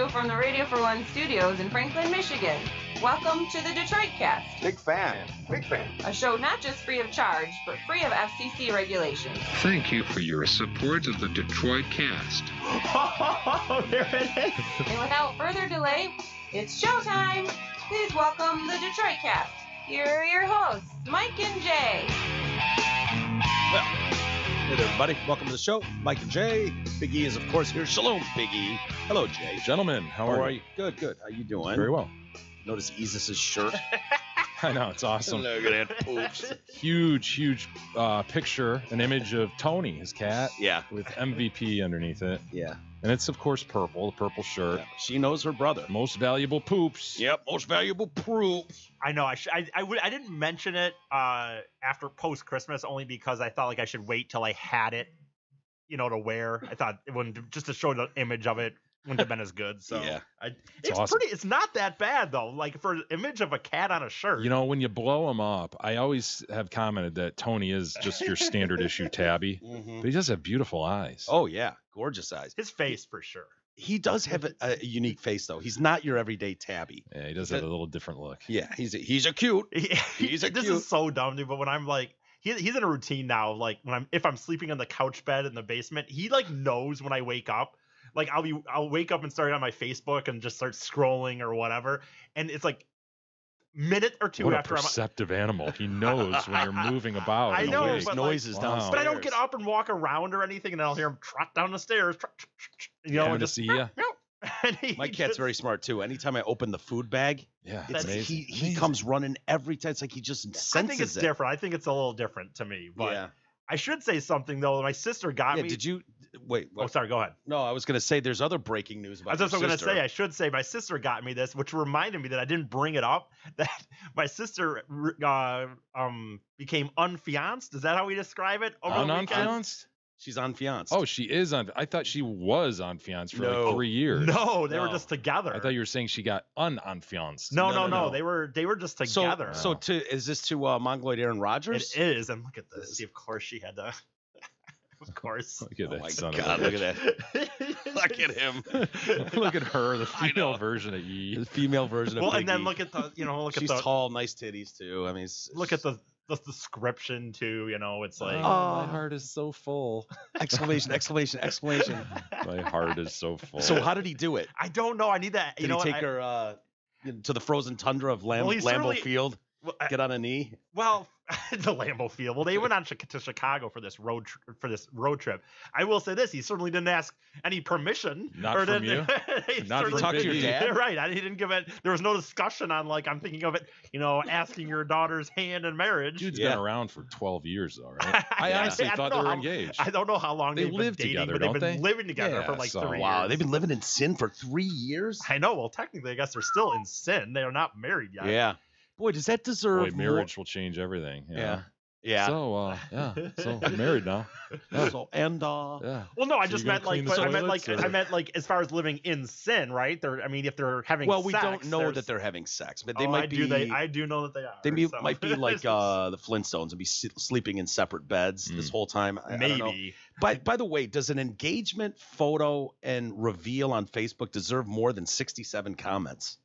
from the Radio for One studios in Franklin, Michigan. Welcome to the Detroit Cast. Big fan. Big fan. A show not just free of charge, but free of FCC regulations. Thank you for your support of the Detroit Cast. Oh, there it is. And without further delay, it's showtime. Please welcome the Detroit Cast. Here are your hosts, Mike and Jay. Well, hey there, everybody. Welcome to the show. Mike and Jay. Big E is, of course, here. Shalom, Big E. Hello, Jay. Gentlemen, how are you? Good, good. How you doing? Very well. Notice Isis' shirt. I know, it's awesome. Look at that poops. Huge picture, an image of Tony, his cat, Yeah, with MVP underneath it. yeah. And it's, of course, purple, the purple shirt. Yeah. She knows her brother. Most valuable poops. Yep, most valuable poops. I know. I didn't mention it after post Christmas only because I thought like I should wait till I had it, to wear. I thought it wouldn't just to show the image of it wouldn't have been as good. So Yeah. it's awesome. pretty. It's not that bad though. Like for an image of a cat on a shirt. You know, when you blow him up, I always have commented that Tony is just your standard issue tabby. Mm-hmm. But he does have beautiful eyes. Oh, yeah. Gorgeous eyes. his face for sure. He does have a unique face, though. He's not your everyday tabby. Yeah, he does have a little different look. Yeah, he's a cute. He's a this cute. is so dumb, dude. But when I'm like, he's in a routine now. Like if I'm sleeping on the couch bed in the basement, he like knows when I wake up. Like I'll wake up and start on my Facebook and just start scrolling or whatever, and it's like minute or two What a after I'm. perceptive animal. He knows when you're moving about. I and know, awake. but, noises Wow. downstairs. But I don't get up and walk around or anything, and then I'll hear him trot down the stairs. Coming And to just see ya. and he My cat's just- very smart too. Anytime I open the food bag, Yeah, it's, amazing. he comes running every time. It's like he just senses I think it's it. different. I think it's a little different to me. But Yeah. I should say something though. My sister got Yeah. me. Did you wait? Oh, sorry. Go ahead. No, I was gonna say there's other breaking news about. That's what I'm your going to sister. say. I should say my sister got me this, which reminded me that I didn't bring it up. That my sister became unfianced. Is that how we describe it? Over the weekend? Unfianced? She's on fiance. Oh, she is on. I thought she was on fiance for No. like 3 years. No, they were No. just together. I thought you were saying she got unfianced. No, No, no. no. They were just so together. so is this to Mongoloid Aaron Rodgers? It is, and look at this. See, of course she had to. Of course. Look at Oh that my son God! of a Look at that! Look at him. that. Look at her, the I female know. version of E. The female version of Well, Big and then E. look at the, She's tall, nice titties too. I mean, look at the description too. It's like. my heart is so full. exclamation! Exclamation! Exclamation! My heart is so full. So how did he do it? I don't know. I need that. Did he take her to the frozen tundra of Well, he Lambeau certainly- Field? Get on a knee. Well, the Lambeau Field. Well, they went on to Chicago for this road trip. I will say this: he certainly didn't ask any permission. Not or from didn't- you? he Not certainly talk to your didn't- dad? Right. He didn't give it. There was no discussion on like I'm thinking of it. Asking your daughter's hand in marriage. Dude's Yeah. been around for 12 years, though, right? I honestly don't thought know they were how- engaged. I don't know how long They they've live been dating, together, but they've don't been they? living together for Yeah, like so- 3 Wow, years. they've been living in sin for 3 years. I know. Well, technically, I guess they're still in sin. They are not married yet. Yeah. Boy, does that deserve Boy, marriage will change everything. you know? Yeah. Yeah. So, so I'm married now. Yeah. So, and Yeah. Well, no, I So just you're meant gonna like, clean the but toilets, or- I meant like as far as living in sin, right? If they're having well, we sex, don't know there's- that they're having sex, but they Oh, might be. I do know that they are. So- might be like the Flintstones and be sleeping in separate beds this whole time. I don't know. maybe. By the way, does an engagement photo and reveal on Facebook deserve more than 67 comments?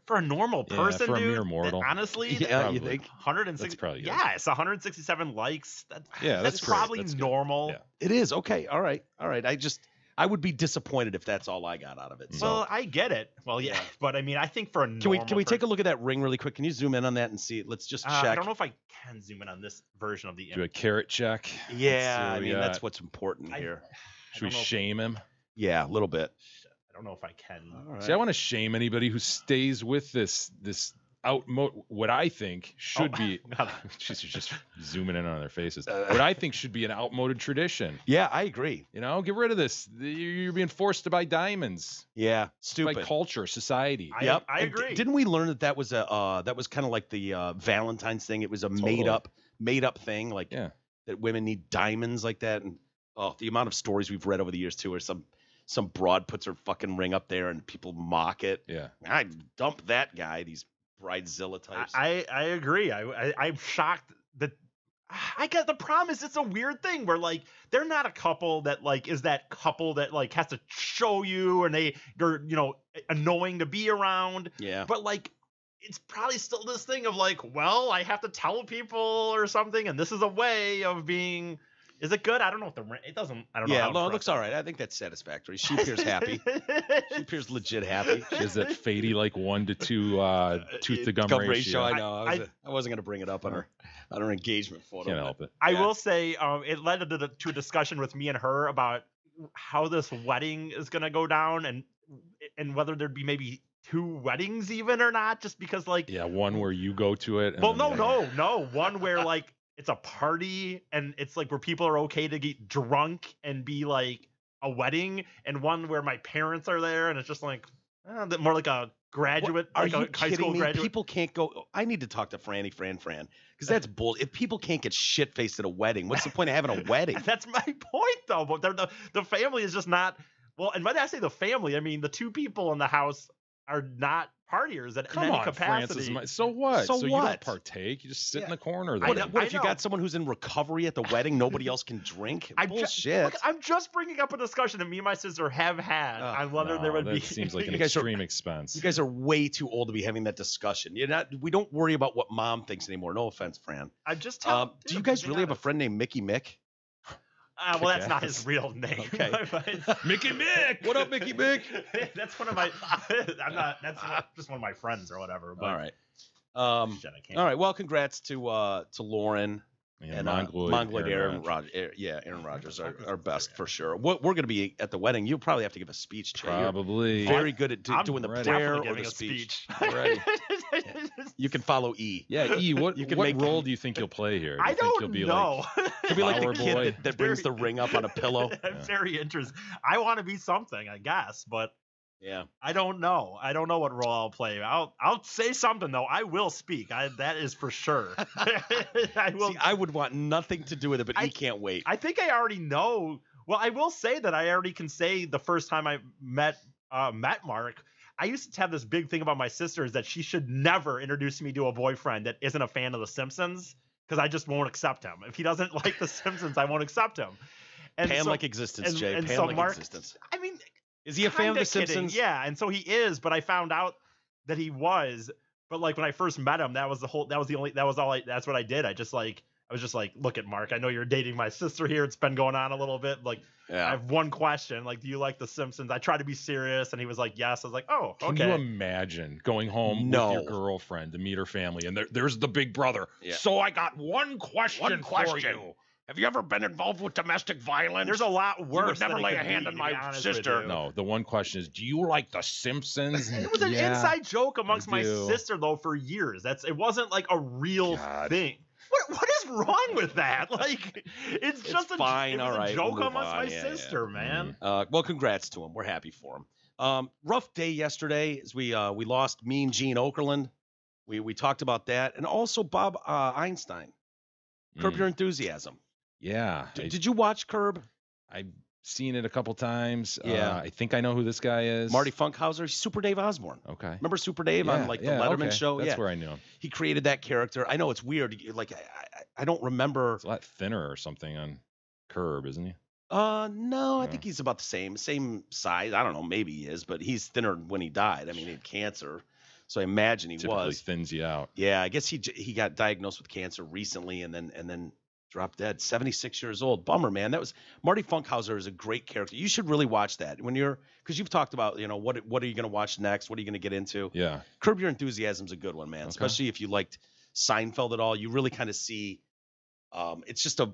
For a normal Yeah, person, for a dude. mere mortal. Honestly, Yeah, you Probably. think? 160. That's probably good. Yeah, it's 167 likes. Yeah, that's that's great. probably That's good. normal. Yeah. It is okay. All right. I would be disappointed if that's all I got out of it. So Well, I get it. Well, yeah, but I mean, I think for a normal can we take a person- look at that ring really quick? Can you zoom in on that and see it? Let's just check. I don't know if I can zoom in on this version of the Do a image. carrot check. Yeah, I Let's see mean what we that's got. what's important I- here. Should we don't know if- shame him? Yeah, a little bit. I don't know if I can. All right. See, I want to shame anybody who stays with this what I think should be. She's just zooming in on their faces. What I think should be an outmoded tradition. Yeah, I agree. Get rid of this. You're being forced to buy diamonds Yeah, by stupid. culture, society. I Yep. I And agree. didn't we learn that was kind of like the Valentine's thing? It was a made up thing, like Yeah. that women need diamonds like that. And the amount of stories we've read over the years too, where some broad puts her fucking ring up there and people mock it. Yeah. I dump that guy. These Bridezilla types. I agree. I'm shocked that I guess the problem is it's a weird thing where like they're not a couple that like is that couple that like has to show you and they're annoying to be around. Yeah. But like it's probably still this thing of like, well, I have to tell people or something, and this is a way of being. Is it good? I don't know if it doesn't. I don't know. Yeah, no, it looks all right. I think that's satisfactory. She appears happy. She appears legit happy. She has that Fady like 1 to 2 tooth to gum ratio. I know. I wasn't going to bring it up on her engagement photo. Can't help it. I will say it led to a discussion with me and her about how this wedding is going to go down and whether there'd be maybe 2 weddings even or not, just because like one where you go to it. And well, no, one where like it's a party and it's like where people are okay to get drunk and be like a wedding, and one where my parents are there and it's just like more like a graduate, Are like you a high school kidding me? graduate. People can't go. I need to talk to Fran because that's bull. If people can't get shit faced at a wedding, what's the point of having a wedding? That's my point though. But the family is just not. Well, and when I say the family, I mean the 2 people in the house are not partiers in any capacity. Francis. So what? So you what? don't partake. You just sit in the corner there. What if you got someone who's in recovery at the wedding? Nobody else can drink. Bullshit. I'm just bringing up a discussion that me and my sister have had on whether there would that be. Seems like an You guys are- extreme expense. You guys are way too old to be having that discussion. We don't worry about what mom thinks anymore. No offense, Fran. I'm just Do you guys really have a friend named Mickey Mick? Well, that's not his real name. Okay. Mickey Mick. What up, Mickey Mick? That's one of my. That's not just one of my friends or whatever. But All right. shit, I can't. All right. Well, congrats to Lauren Yeah, and Mongoloid Aaron Rodgers. Aaron Rodgers are best for sure. We're going to be at the wedding. You'll probably have to give a speech, Jay. You're Probably. very good at I'm doing the ready. prayer Definitely or the giving a speech. Ready. You can follow E. Yeah, E. What You can what make- role do you think you'll play here? Do I you think you'll don't be know. Could be like the Flower kid boy. that brings the ring up on a pillow. I'm very interested. I want to be something, I guess, but Yeah. I don't know. I don't know what role I'll play. I'll say something though. I will speak. That is for sure. I will. See, I would want nothing to do with it, but he can't wait. I think I already know. Well, I will say that I already can say the first time I met Mark, I used to have this big thing about my sister is that she should never introduce me to a boyfriend that isn't a fan of The Simpsons because I just won't accept him. If he doesn't like The Simpsons, I won't accept him. And Pan-like existence, Jay. and Pan-like Mark, existence. I mean, Is he a fan of The kinda kidding, Simpsons? Yeah, and so he is, but I found out that he was. But like when I first met him, that's what I did. I was just like, look at Mark. I know you're dating my sister here. It's been going on a little bit. Like, I Yeah. have one question. Like, do you like The Simpsons? I tried to be serious, and he was like, yes. I was like, oh, Can okay. you imagine going home No. with your girlfriend to meet her family, and there's the big brother? Yeah. So I got one question for you. Have you ever been involved with domestic violence? There's a lot worse. would never that it lay could a hand be, on to my be honest with sister. you. No, the one question is, do you like The Simpsons? It was an Yeah. inside joke amongst my do. sister though for years. It wasn't like a real God. thing. What is wrong with that? Like, it's just fine, it was all right, a joke we'll move amongst on. my Yeah, yeah. sister, man. Well, congrats to him. We're happy for him. Rough day yesterday as we lost Mean Gene Okerlund. We talked about that, and also Bob Einstein. Curb Mm. Your Enthusiasm. Yeah. Did you watch Curb? I've seen it a couple times. Yeah. I think I know who this guy is. Marty Funkhauser, Super Dave Osborne. Okay. Remember Super Dave on like the Letterman okay. show? That's Yeah, where I knew him. he created that character. I know it's weird. Like I don't remember. He's a lot thinner or something on Curb, isn't he? No, I Yeah. think he's about the same size. I don't know, maybe he is, but he's thinner when he died. I mean, he had cancer, so I imagine he Typically was. thins you out. Yeah, I guess he got diagnosed with cancer recently, and then dropped dead. 76 years old. Bummer, man. That was Marty Funkhauser is a great character. You should really watch that because you've talked about what are you going to watch next? What are you going to get into? Yeah. Curb Your Enthusiasm's a good one, man. Okay. Especially if you liked Seinfeld at all. You really kind of see. It's just a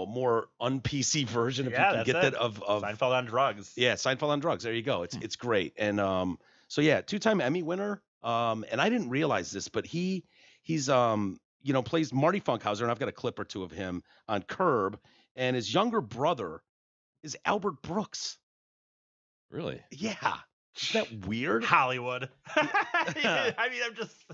more un-PC version if you can that's get it. that of Seinfeld on drugs. yeah, Seinfeld on drugs. There you go. It's great. And so yeah, 2-time Emmy winner. And I didn't realize this, but he's plays Marty Funkhauser, and I've got a clip or two of him on Curb, and his younger brother is Albert Brooks. Really? Yeah. Isn't that weird? Hollywood. I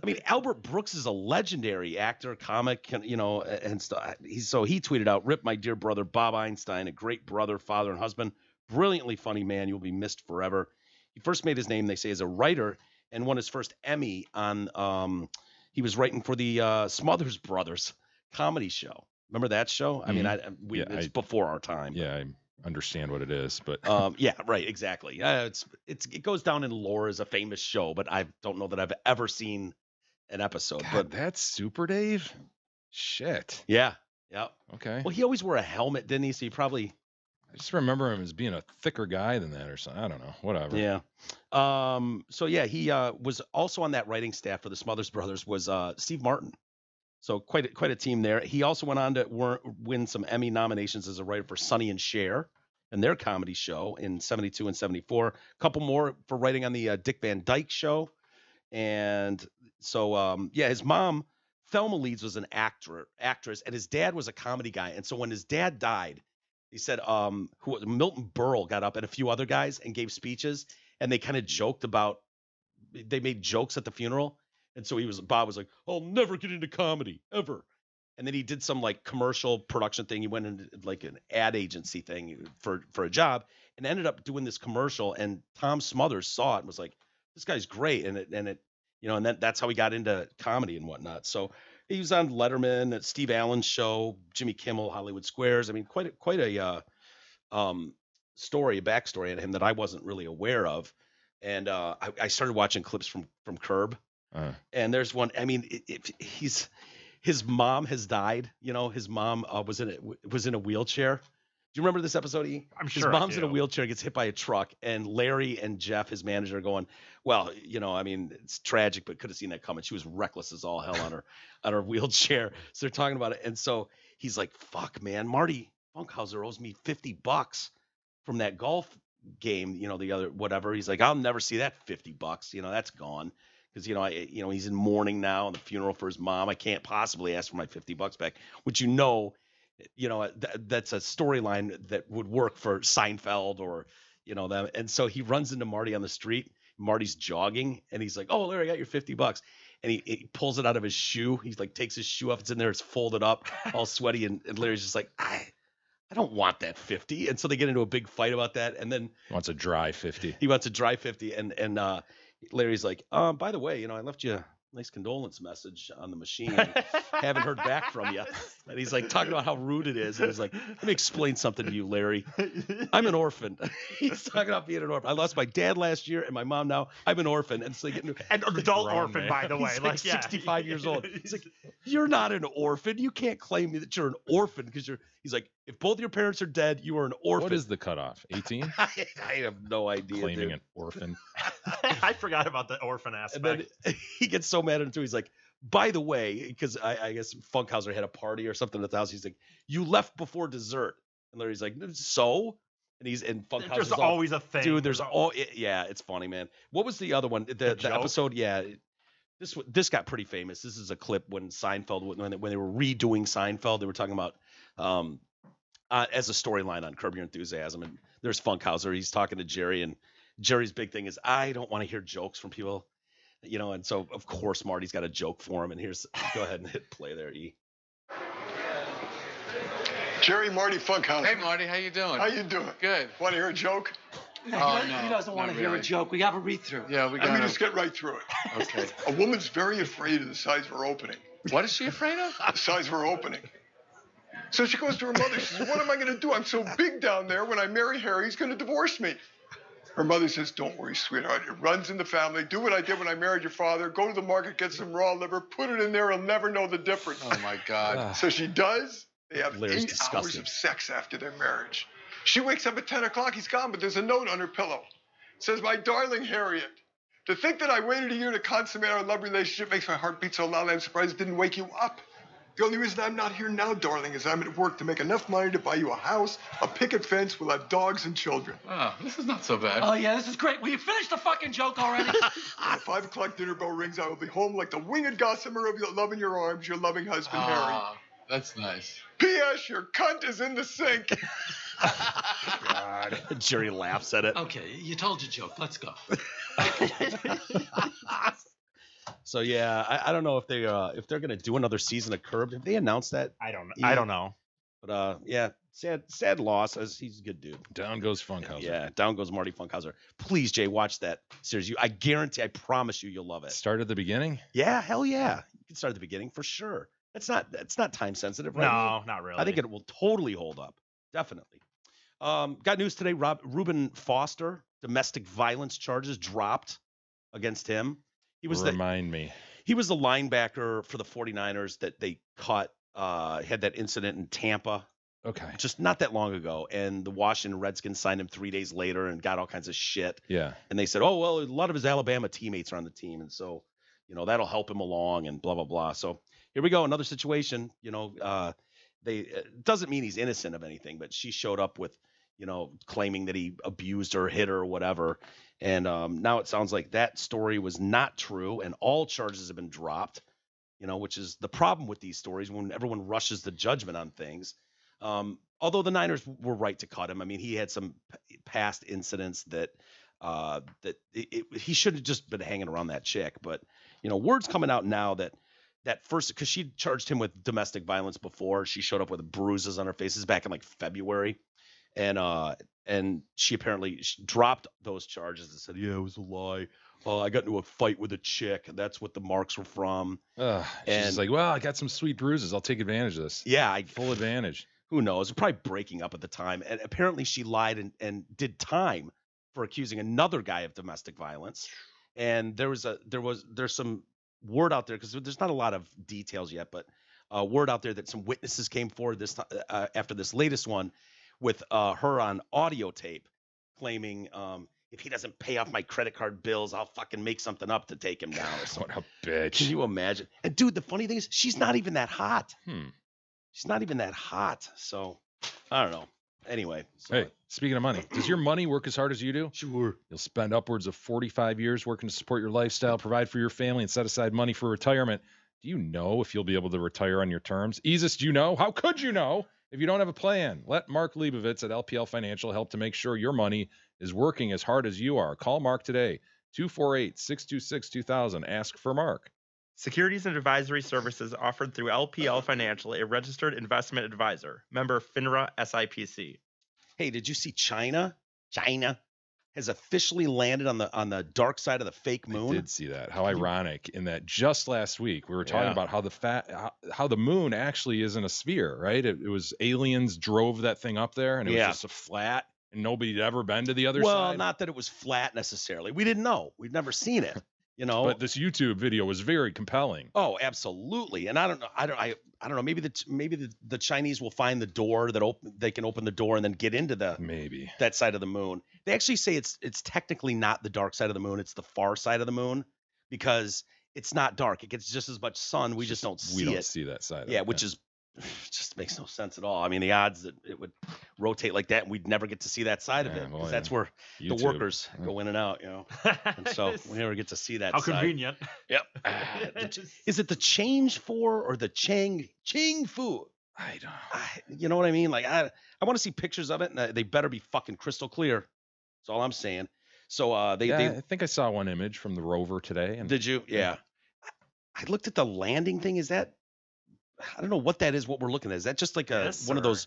mean, Albert Brooks is a legendary actor, comic, and stuff. He tweeted out, "Rip my dear brother Bob Einstein, a great brother, father, and husband. Brilliantly funny man. You'll be missed forever." He first made his name, they say, as a writer and won his first Emmy on. He was writing for the Smothers Brothers comedy show. Remember that show? I mean, Yeah, it's before our time. Yeah, I understand what it is, but Yeah, right, exactly. It goes down in lore as a famous show, but I don't know that I've ever seen an episode. God, But that's Super Dave. Shit. yeah. Okay. Well, he always wore a helmet, didn't he? So he probably. I just remember him as being a thicker guy than that or something. I don't know. Whatever. Yeah. So yeah, he was also on that writing staff for the Smothers Brothers was Steve Martin. So quite a team there. He also went on to win some Emmy nominations as a writer for Sonny and Cher and their comedy show in 72 and 74. A couple more for writing on the Dick Van Dyke Show. And so yeah, his mom Thelma Leeds was an actress, and his dad was a comedy guy. And so when his dad died, he said Milton Berle got up and a few other guys and gave speeches, and they kind of joked about, they made jokes at the funeral. And so Bob was like, I'll never get into comedy ever. And then he did some like commercial production thing. He went into like an ad agency thing for a job and ended up doing this commercial. And Tom Smothers saw it and was like, this guy's great. And that's how he got into comedy and whatnot. So he was on Letterman, at Steve Allen's show, Jimmy Kimmel, Hollywood Squares. I mean, quite a backstory on him that I wasn't really aware of. And I started watching clips from Curb. And there's one. I mean, his mom has died. You know, his mom was in a wheelchair. Do you remember this episode? I'm sure. His mom's in a wheelchair, gets hit by a truck, and Larry and Jeff, his manager, are going, well, I mean, it's tragic, but could have seen that coming. She was reckless as all hell on her wheelchair. So they're talking about it, and so he's like, "Fuck, man, Marty Funkhauser owes me $50 from that golf game. The other whatever." He's like, "I'll never see that $50. That's gone." Because he's in mourning now on the funeral for his mom. I can't possibly ask for my $50 back, which that's a storyline that would work for Seinfeld or them. And so he runs into Marty on the street. Marty's jogging, and he's like, "Oh, Larry, I got your $50." And he pulls it out of his shoe. He's like, takes his shoe off. It's in there. It's folded up, all sweaty. And Larry's just like, I don't want that 50. And so they get into a big fight about that. And then he wants a dry 50. He wants a dry 50. And Larry's like, by the way, I left you a nice condolence message on the machine. Haven't heard back from you. And he's like talking about how rude it is. And he's like, let me explain something to you, Larry. I'm an orphan. He's talking about being an orphan. I lost my dad last year and my mom now. I'm an orphan. And so they get into an adult orphan, by the way. He's like 65 years old. He's like, you're not an orphan. You can't claim that you're an orphan because he's like, if both your parents are dead, you are an orphan. What is the cutoff? 18? I have no idea. Claiming an orphan. I forgot about the orphan aspect. And then he gets so mad at him too. He's like, by the way, because I guess Funkhauser had a party or something at the house. He's like, you left before dessert. And Larry's like, so? And Funkhauser's there's always a thing. Dude, it's funny, man. What was the other one? The episode, yeah. This got pretty famous. This is a clip when Seinfeld, when they were redoing Seinfeld, they were talking about as a storyline on Curb Your Enthusiasm. And there's Funkhauser. He's talking to Jerry, and Jerry's big thing is, I don't want to hear jokes from people, and so of course Marty's got a joke for him. And go ahead and hit play there, E. Jerry, Marty Funkhauser. Hey, Marty, how you doing? How you doing? Good. Want to hear a joke? No, he doesn't want to hear a joke. We have a read through. Yeah, we got. Let me just get right through it. Okay. A woman's very afraid of the size of her opening. What is she afraid of? The size of her opening. So she goes to her mother. She says, "What am I going to do? I'm so big down there. When I marry Harry, he's going to divorce me." Her mother says, "Don't worry, sweetheart. It runs in the family. Do what I did when I married your father. Go to the market, get some raw liver, put it in there. He'll never know the difference." Oh, my God. So she does. They have Larry's 8 disgusting. hours of sex after their marriage. She wakes up at 10 o'clock. He's gone, but there's a note on her pillow. It says, "My darling Harriet, to think that I waited a year to consummate our love relationship makes my heart beat so loud I'm surprised it didn't wake you up. The only reason I'm not here now, darling, is I'm at work to make enough money to buy you a house, a picket fence. We'll have dogs and children." Oh, this is not so bad. Oh, yeah, this is great. Will you finish the fucking joke already? When the 5 o'clock dinner bell rings, I will be home like the winged gossamer of your love in your arms, your loving husband, Harry. That's nice. P.S. Your cunt is in the sink. God. Jerry laughs at it. Okay, you told your joke. Let's go. So yeah, I don't know if they're gonna do another season of Curb. Have they announced that? I don't know. But yeah, sad loss. As he's a good dude. Down goes Funkhauser. Yeah, down goes Marty Funkhauser. Please, Jay, watch that series. I guarantee, I promise you'll love it. Start at the beginning? Yeah, hell yeah. You can start at the beginning for sure. That's not time sensitive, right? No, not really. I think it will totally hold up. Definitely. Got news today. Reuben Foster, domestic violence charges dropped against him. He was Remind me. He was the linebacker for the 49ers that they caught, had that incident in Tampa Okay. just not that long ago. And the Washington Redskins signed him 3 days later and got all kinds of shit. Yeah. And they said, oh, well, a lot of his Alabama teammates are on the team. And so, that'll help him along and blah, blah, blah. So here we go. Another situation, it doesn't mean he's innocent of anything, but she showed up with, claiming that he abused her, hit her, or whatever. And now it sounds like that story was not true and all charges have been dropped, which is the problem with these stories when everyone rushes the judgment on things. Although the Niners were right to cut him. I mean, he had some past incidents that he should have just been hanging around that chick. But, word's coming out now that first, because she charged him with domestic violence before. She showed up with bruises on her faces back in like February. And she apparently dropped those charges and said, yeah, it was a lie. I got into a fight with a chick. That's what the marks were from. She's like, well, I got some sweet bruises. I'll take advantage of this. Yeah. Full advantage. Who knows? Probably breaking up at the time. And apparently she lied and did time for accusing another guy of domestic violence. And there's some word out there, because there's not a lot of details yet, but word out there that some witnesses came forward this after this latest one with her on audio tape claiming if he doesn't pay off my credit card bills, I'll fucking make something up to take him down or something. What a bitch. Can you imagine? And dude, the funny thing is she's not even that hot. She's not even that hot. So I don't know. Anyway. Hey, speaking of money, does your money work as hard as you do? Sure. You'll spend upwards of 45 years working to support your lifestyle, provide for your family, and set aside money for retirement. Do you know if you'll be able to retire on your terms? Easus, do you know? How could you know if you don't have a plan? Let Mark Leibovitz at LPL Financial help to make sure your money is working as hard as you are. Call Mark today, 248-626-2000. Ask for Mark. Securities and advisory services offered through LPL Financial, a registered investment advisor. Member FINRA SIPC. Hey, did you see China? China has officially landed on the dark side of the fake moon. I did see that. How ironic in that just last week we were talking about how the moon actually isn't a sphere, right? It was aliens drove that thing up there and it was just a flat and nobody had ever been to the other side. Well, not that it was flat necessarily. We didn't know. We'd never seen it. But this YouTube video was very compelling. Oh, absolutely. And I don't know. Maybe the Chinese will find the door that they can open the door and then get into that side of the moon. They actually say it's technically not the dark side of the moon. It's the far side of the moon because it's not dark. It gets just as much sun. We just don't see it. We don't see that side. Yeah, which is just makes no sense at all. I mean, the odds that it would rotate like that and we'd never get to see that side of it. Because that's where YouTube. The workers go in and out, And so we never get to see that How side. Convenient. Yep. Is it the Change For or the Chang Fu? I don't know. You know what I mean? Like, I want to see pictures of it, and they better be fucking crystal clear. That's all I'm saying. So I think I saw one image from the rover today. And did you? Yeah. I looked at the landing thing. Is that? I don't know what that is. What we're looking at. Is that just like one of those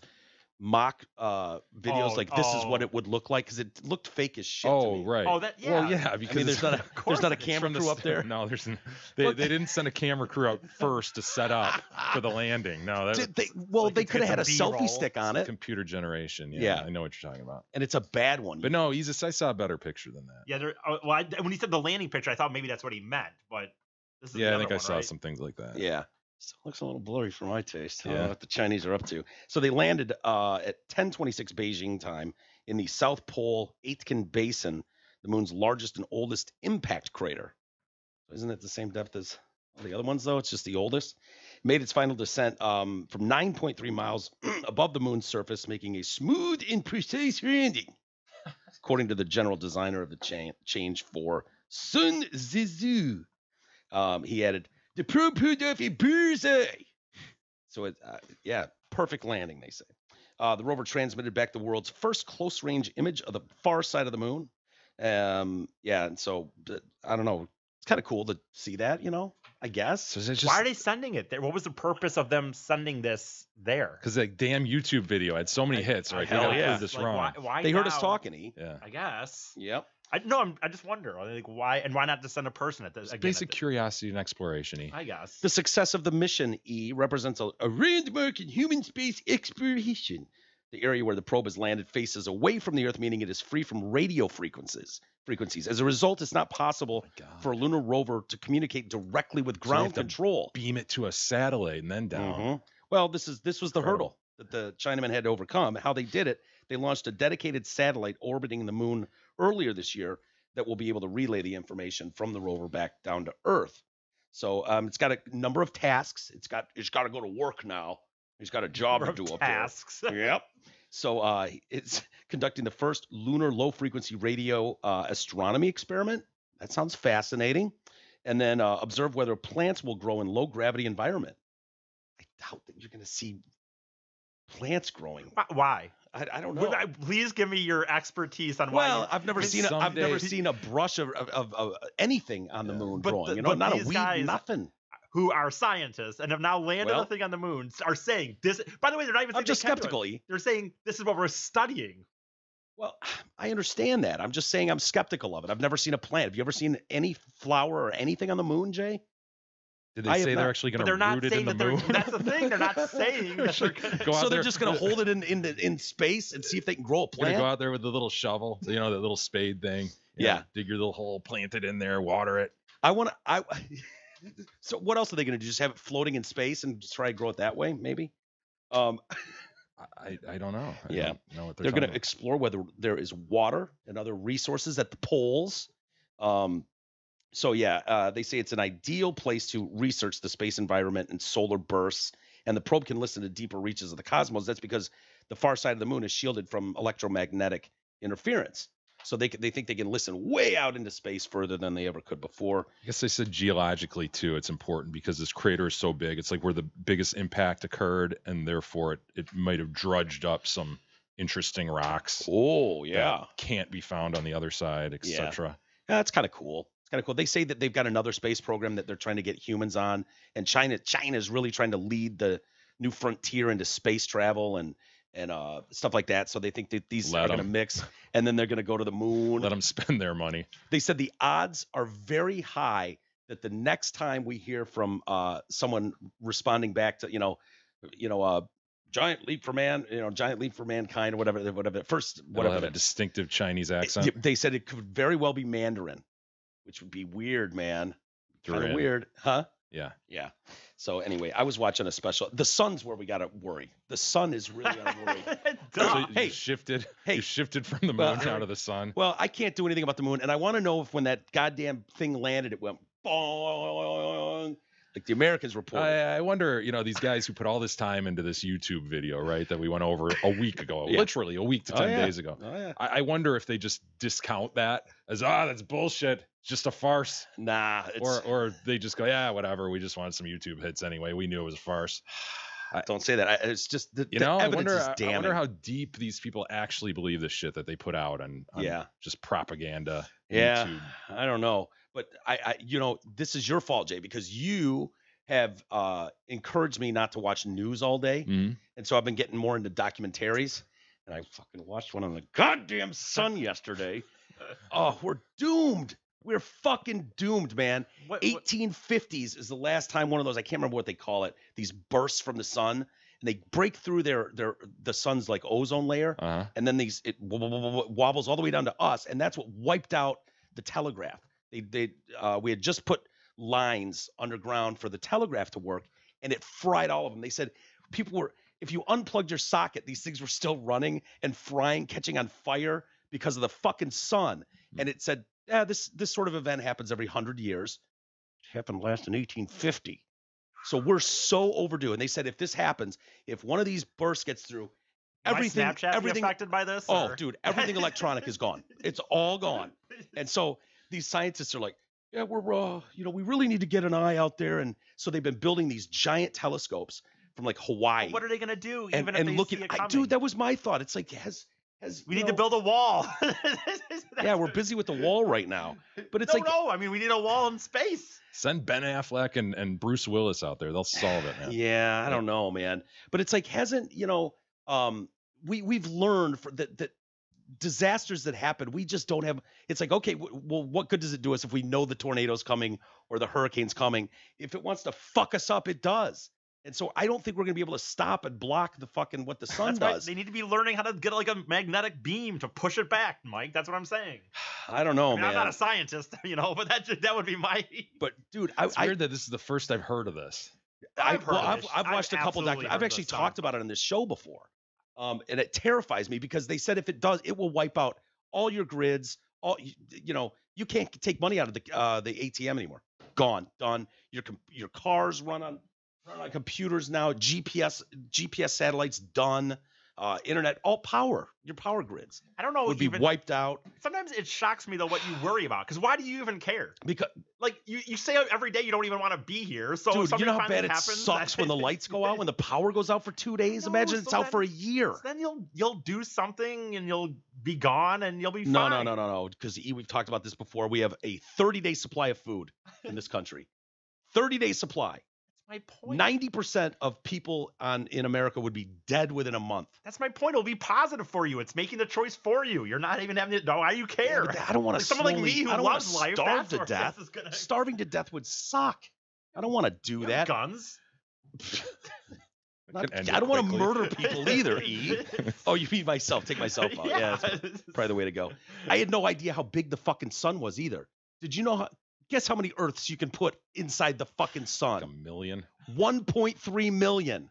mock videos? This is what it would look like because it looked fake as shit. Oh, to me. right. Oh, that yeah. Well, yeah, because I mean, there's not a camera crew up there. No, they didn't send a camera crew out first to set up for the landing. No, they could have had a selfie stick on it. Computer generation. Yeah, I know what you're talking about. And it's a bad one. But no, I saw a better picture than that. Yeah, when he said the landing picture, I thought maybe that's what he meant, but this is I think I saw some things like that. Yeah. Still looks a little blurry for my taste. I don't know what the Chinese are up to. So they landed at 10:26 Beijing time in the South Pole Aitken Basin, the moon's largest and oldest impact crater. Isn't it the same depth as all the other ones, though? It's just the oldest. It made its final descent from 9.3 miles above the moon's surface, making a smooth and precise landing, according to the general designer of the Change For, Sun Zizhu. He added, the probe put off a bullseye. So perfect landing, they say. The rover transmitted back the world's first close-range image of the far side of the moon. And so I don't know. It's kind of cool to see that, I guess. So why are they sending it there? What was the purpose of them sending this there? Because that damn YouTube video had so many hits. Right? Hell yeah. This wrong. Why they now? heard us talking. Yeah. I guess. Yep. I just wonder, like, why not just send a person at this? It's basic curiosity and exploration. I guess. The success of the mission, E, represents a landmark in human space exploration. The area where the probe has landed faces away from the Earth, meaning it is free from radio frequencies. As a result, it's not possible for a lunar rover to communicate directly with So they have ground to control. Beam it to a satellite and then down. Mhm. Well, this was the hurdle that the Chinamen had to overcome. How they did it, they launched a dedicated satellite orbiting the moon earlier this year that will be able to relay the information from the rover back down to Earth. So it's got a number of tasks. It's got to go to work now. It's got a job to do up tasks. there. Yep. So it's conducting the first lunar low-frequency radio astronomy experiment. That sounds fascinating. And then observe whether plants will grow in low-gravity environment. I doubt that you're going to see plants growing. Why? I don't know. Please give me your expertise on why. Well, I've never seen a brush of anything on the moon growing. Not a weed, nothing. Who are scientists and have now landed a thing on the moon are saying this. By the way, they're not even saying I'm just skeptical. They're saying this is what we're studying. Well, I understand that. I'm just saying I'm skeptical of it. I've never seen a plant. Have you ever seen any flower or anything on the moon, Jay? Did they say they're actually going to root it in the moon? That's the thing. They're not saying that they're going to. So they're just going to hold it in space and see if they can grow a plant? You're going to go out there with the little shovel, that little spade thing. Dig your little hole, plant it in there, water it. So what else are they going to do? Just have it floating in space and just try to grow it that way, maybe? I don't know. I don't know what they're going to explore whether there is water and other resources at the poles. They say it's an ideal place to research the space environment and solar bursts, and the probe can listen to deeper reaches of the cosmos. That's because the far side of the moon is shielded from electromagnetic interference. So they think they can listen way out into space further than they ever could before. I guess they said geologically too, it's important because this crater is so big. It's like where the biggest impact occurred, and therefore it might have drudged up some interesting rocks. Oh yeah, that can't be found on the other side, etc. Yeah, that's kind of cool. It's kind of cool. They say that they've got another space program that they're trying to get humans on, and China is really trying to lead the new frontier into space travel and stuff like that. So they think that these are going to mix, and then they're going to go to the moon. Let them spend their money. They said the odds are very high that the next time we hear from someone responding back to giant leap for mankind, or whatever. First, whatever. Have a distinctive Chinese accent. They said it could very well be Mandarin, which would be weird, man. Kind of weird, huh? Yeah. Yeah. So anyway, I was watching a special. The sun's where we got to worry. The sun is really our worry. So you shifted from the moon down to the sun. Well, I can't do anything about the moon, and I want to know if when that goddamn thing landed, it went bong, like the Americans reported. I wonder, these guys who put all this time into this YouTube video, right, that we went over a week ago, literally a week to 10 days ago. Oh, yeah. I wonder if they just discount that as, that's bullshit. Just a farce. Nah. Or they just go, yeah, whatever. We just wanted some YouTube hits anyway. We knew it was a farce. Don't say that. It's just the I evidence is damning. I wonder how deep these people actually believe this shit that they put out on just propaganda. Yeah, YouTube. I don't know. But I this is your fault, Jay, because you have encouraged me not to watch news all day. Mm-hmm. And so I've been getting more into documentaries. And I fucking watched one on the goddamn sun yesterday. Oh, we're doomed. We're fucking doomed, man. 1850s is the last time one of those, I can't remember what they call it, these bursts from the sun, and they break through the sun's like ozone layer, and then it wobbles all the way down to us, and that's what wiped out the telegraph. We had just put lines underground for the telegraph to work, and it fried all of them. They said if you unplugged your socket, these things were still running and frying, catching on fire because of the fucking sun. And it said, this sort of event happens every 100 years. It happened last in 1850. So we're so overdue. And they said if this happens, if one of these bursts gets through, everything affected by this? Oh, dude, everything electronic is gone. It's all gone. And so these scientists are like, yeah, we're we really need to get an eye out there. And so they've been building these giant telescopes from like Hawaii. What are they gonna do? Even if they see it coming? Dude, that was my thought. It's like we need to build a wall. Yeah, we're busy with the wall right now. But it's we need a wall in space. Send Ben Affleck and Bruce Willis out there. They'll solve it, man. Yeah, I don't know, man. But it's like we've learned that disasters that happen, we just don't have. It's like, okay, well, what good does it do us if we know the tornado's coming or the hurricane's coming? If it wants to fuck us up, it does. And so I don't think we're gonna be able to stop and block the fucking what the sun That's why does. they need to be learning how to get like a magnetic beam to push it back, Mike. That's what I'm saying. I don't know, I mean, man. I'm not a scientist, but that would be my. But dude, It's weird that this is the first I've heard of this. I've watched a couple absolutely documentaries. I've heard actually this stuff. talked about it on this show before, and it terrifies me because they said if it does, it will wipe out all your grids. You can't take money out of the ATM anymore. Gone, done. Your cars run on computers now. GPS satellites done. Internet, all power. Your power grids I don't know. would be wiped out Sometimes it shocks me though what you worry about. Because why do you even care? because. Like you say every day you don't even want to be here. So if Dude, you something know how finally bad it happens, sucks when the lights go out, when the power goes out for 2 days? No, Imagine it's so out for a then- year. Then you'll do something and you'll be gone and you'll be No, fine. no. Because we've talked about this before. We have a 30-day supply of food in this country. 30-day supply. That's my point. 90% of people in America would be dead within a month. That's my point. It'll be positive for you. It's making the choice for you. You're not even having to know why you Yeah, care. but I don't want Like to someone like me who I don't wanna loves life, starve that's to where death. this is gonna- Starving to death would suck. I don't want to do You that. have guns. Not- Could end I it don't want to quickly. murder people either. E. Oh, you mean myself? Take myself out. Yeah, that's probably the way to go. I had no idea how big the fucking sun was either. Did you know guess how many Earths you can put inside the fucking Like sun? 1 million. 1.3 million.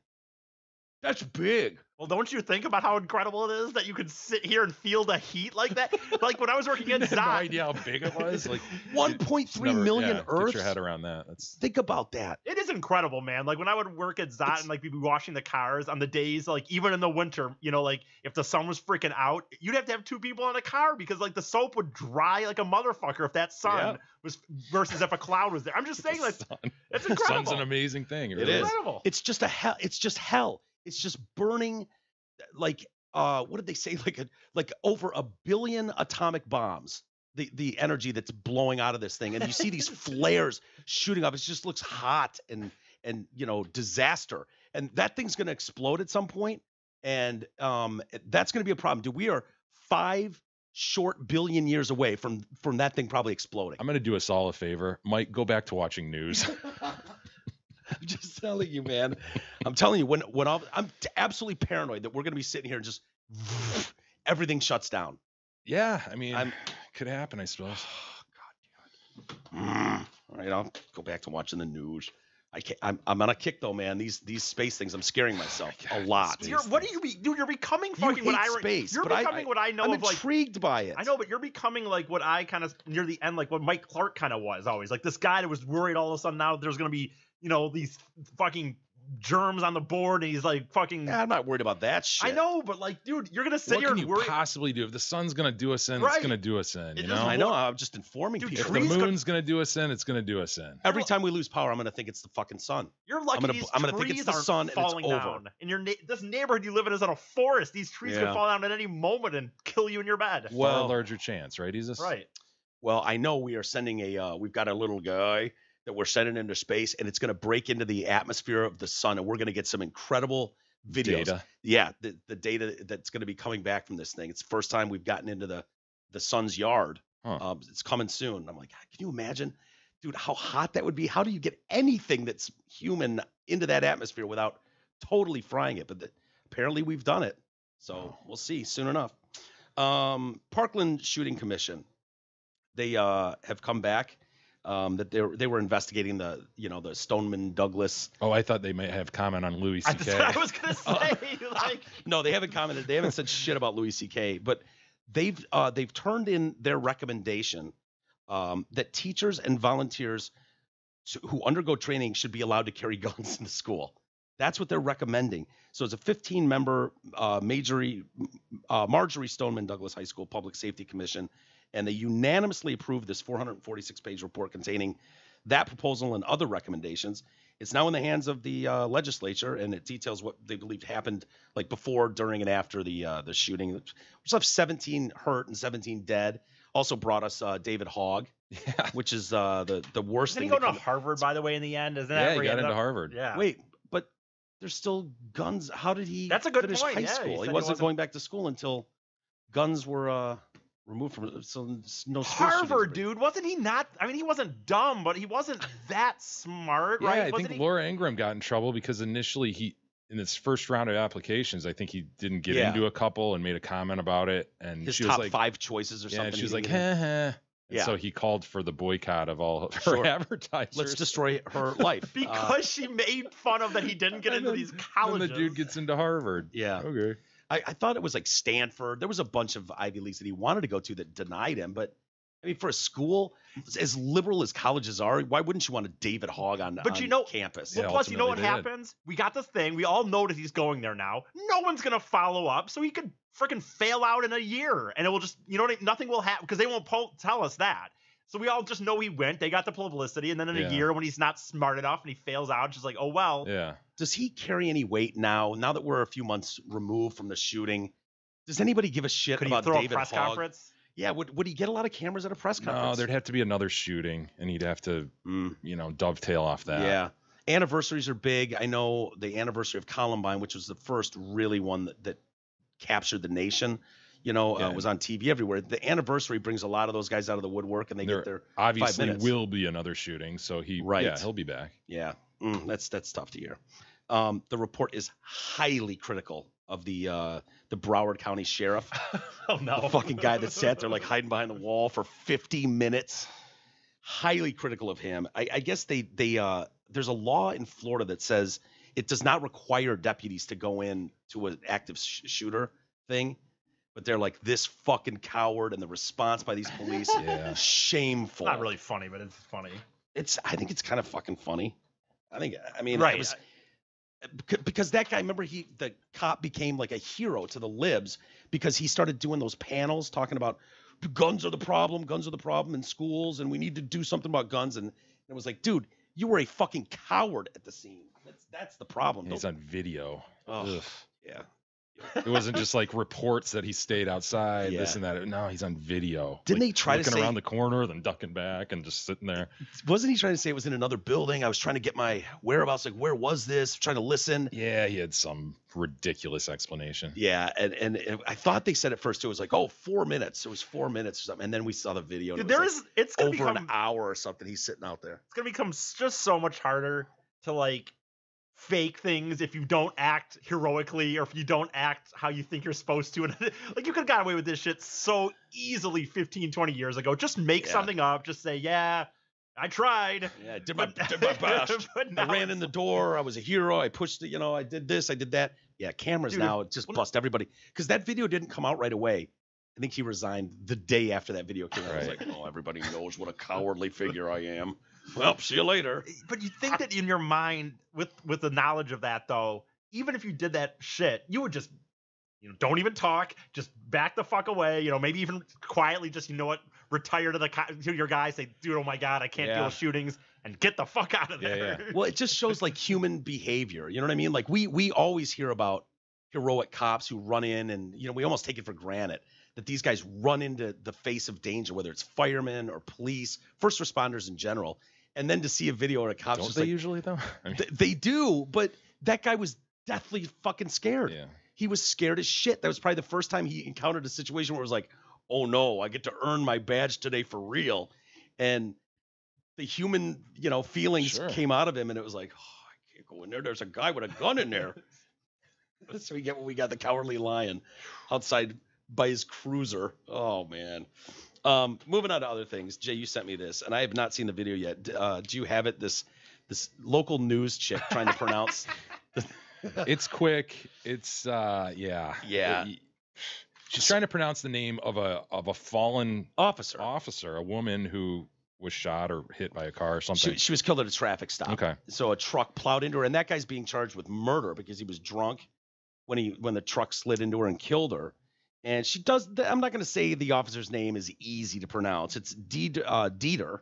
That's big. Well, don't you think about how incredible it is that you could sit here and feel the heat like that? Like when I was working You at had no Zot. idea how big it was. Like 1.3 million Get Earths. your head around that. That's Think about that. It is incredible, man. Like when I would work at Zot and like we'd be washing the cars on the days, like even in the winter, like if the sun was freaking out, you'd have to have 2 people in a car because like the soap would dry like a motherfucker if that sun Yeah. was versus if a cloud was there. I'm just saying, like sun. it's Sun's incredible. an amazing thing. It really is. incredible. It's just hell. It's just hell. It's just burning like what did they say? Like over 1 billion atomic bombs. The energy that's blowing out of this thing. And you see these flares shooting up. It just looks hot and disaster. And that thing's gonna explode at some point. And that's gonna be a problem. Dude, we are 5 short billion years away from that thing probably exploding. I'm gonna do us all a favor. Mike, go back to watching news. I'm just telling you, man. I'm telling you, when I'm absolutely paranoid that we're gonna be sitting here and just everything shuts down. Yeah, I mean, I'm- could happen, I suppose. All right, I'll go back to watching the news. I can't. I'm on a kick though, man. These space things, I'm scaring myself a lot. space What do you be, dude? You're becoming You fucking what hate I space, You're but becoming what I know I'm of like. intrigued by it. I know, but you're becoming like what I kind of near the end, like what Mike Clark kind of was always. Like this guy that was worried all of a sudden now there's gonna be, these fucking germs on the board, and he's like fucking. Yeah, I'm not worried about that shit. I know, but like, dude, you're gonna sit What here can and you worry. possibly do? If the sun's gonna do us in, Right. it's gonna do us in. It You doesn't know, I know. I'm just informing Dude, people. if the trees go- moon's gonna do us in, it's gonna do us in. Every time we lose power, I'm gonna think it's the fucking sun. You're lucky I'm gonna think these it's the trees sun aren't and it's falling over. down. And this neighborhood you live in is in a forest. These trees Yeah. could fall down at any moment and kill you in your bed. Far Well- larger chance, right? He's Right. Well, I know we are sending we've got a little guy that we're sending into space, and it's going to break into the atmosphere of the sun, and we're going to get some incredible videos. data. Yeah, the data that's going to be coming back from this thing. It's the first time we've gotten into the sun's yard. Huh. It's coming soon. I'm like, can you imagine, dude, how hot that would be? How do you get anything that's human into that atmosphere without totally frying it? But apparently we've done it. So we'll see soon enough. Parkland Shooting Commission. They have come back that they were investigating the Stoneman Douglas. Oh, I thought they might have comment on Louis That's C.K. what I was gonna say. Like, No, they haven't commented. They haven't said shit about Louis C.K. But they've turned in their recommendation that teachers and volunteers who undergo training should be allowed to carry guns in the school. That's what they're recommending. So it's a 15-member Marjorie Stoneman Douglas High School Public Safety Commission, and they unanimously approved this 446-page report containing that proposal and other recommendations. It's now in the hands of the legislature, and it details what they believe happened like before, during, and after the shooting, which left 17 hurt and 17 dead. Also brought us David Hogg, Yeah. which is the worst didn't thing. he go to Harvard, by the way, in the end? Isn't that Yeah, where he got ended into up- Harvard. Yeah. Wait, but there's still guns. How did he That's a good finish point, high yeah. He school? said He he wasn't wasn't- going back to school until guns were removed from so no school shootings. Harvard, dude, wasn't he not? I mean, he wasn't dumb, but he wasn't that smart, Yeah, right? I Wasn't think he? Laura Ingraham got in trouble because initially in his first round of applications, I think he didn't get into a couple and made a comment about it, and His she top was like, 5 choices or yeah, something. and she was he like, didn't get in. heh, heh. And Yeah. so he called for the boycott of all of her Sure. advertisers. Let's destroy her life. Because she made fun of that he didn't get And into then- these then colleges. the dude gets into Harvard. Yeah. Okay. I thought it was like Stanford. There was a bunch of Ivy Leagues that he wanted to go to that denied him. But I mean, for a school as liberal as colleges are, why wouldn't you want a David Hogg on campus? Well, Yeah, plus, you know what ultimately they did. happens? We got this thing. We all know that he's going there now. No one's gonna follow up, so he could freaking fail out in a year, and it will just, you know, nothing will happen because they won't tell us that. So we all just know he went. They got the publicity, and then in Yeah. a year when he's not smart enough and he fails out, it's just like, oh well. Yeah. Does he carry any weight now? Now that we're a few months removed from the shooting, does anybody give a shit Could he about throw David a press Hogg? conference? Yeah, would he get a lot of cameras at a press conference? No, there'd have to be another shooting, and he'd have to, you know, dovetail off that. Yeah. Anniversaries are big. I know the anniversary of Columbine, which was the first really one that captured the nation, you know, Yeah. was on TV everywhere. The anniversary brings a lot of those guys out of the woodwork, and they There get their 5 obviously minutes. will be another shooting, so Right. he'll be back. Yeah, that's tough to hear. The report is highly critical of the Broward County sheriff, Oh no. the fucking guy that sat there like hiding behind the wall for 50 minutes. Highly critical of him. I guess they there's a law in Florida that says it does not require deputies to go in to an active shooter thing, but they're like, this fucking coward, and the response by these police, Yeah. shameful. Not really funny, but it's funny. I think it's kind of fucking funny. I mean, Right. it was, because that guy, remember, the cop became like a hero to the libs because he started doing those panels talking about guns are the problem in schools, and we need to do something about guns. And it was like, dude, you were a fucking coward at the scene. That's the problem. He's on video. Oh, Ugh. yeah. It wasn't just like reports that he stayed outside, this Yeah. and that. No, he's on video. Didn't Like, they try to looking say- around the corner, then ducking back and just sitting there? Wasn't he trying to say it was in another building? I was trying to get my whereabouts. Like, where was this? Trying to listen. Yeah, he had some ridiculous explanation. Yeah, and I thought they said at first too. It was like, 4 minutes. It was 4 minutes or something, and then we saw the video. And Dude, it was like it's gonna over become an hour or something. He's sitting out there. it's gonna become just so much harder to like fake things if you don't act heroically or if you don't act how you think you're supposed to. And like, you could have got away with this shit so easily 15, 20 years ago. Just make Yeah. something up. Just say, yeah, I tried. Yeah, did my But- best. but I now ran in the door. I was a hero. I pushed it. I did this. I did that. Yeah, cameras Dude, now just well, bust everybody because that video didn't come out right away. I think he resigned the day after that video came out. I was Right. like, everybody knows what a cowardly figure I am. Well, see you later. But you think that in your mind, with the knowledge of that, though, even if you did that shit, you would just, don't even talk, just back the fuck away. Maybe even quietly, just retire to your guy, say, dude, oh my god, I can't Yeah. deal with shootings, and get the fuck out of Yeah, there. yeah. Well, it just shows like human behavior. You know what I mean? Like we always hear about heroic cops who run in, and we almost take it for granted that these guys run into the face of danger, whether it's firemen or police, first responders in general. And then to see a video where a cop's Don't just they like, usually though? I mean, they do, but that guy was deathly fucking scared. yeah. He was scared as shit. That was probably the first time he encountered a situation where it was like, oh no, I get to earn my badge today for real. And the human, feelings Sure. came out of him, and it was like, I can't go in there. There's a guy with a gun in there. So we got the cowardly lion outside by his cruiser. Oh man. Moving on to other things. Jay, you sent me this, and I have not seen the video yet. Do you have it? This local news chick trying to pronounce. It's quick. It's yeah. Yeah. She's trying to pronounce the name of a fallen officer, a woman who was shot or hit by a car or something. She was killed at a traffic stop. Okay. So a truck plowed into her, and that guy's being charged with murder because he was drunk when the truck slid into her and killed her. And she does. I'm not going to say the officer's name is easy to pronounce. It's Deidre,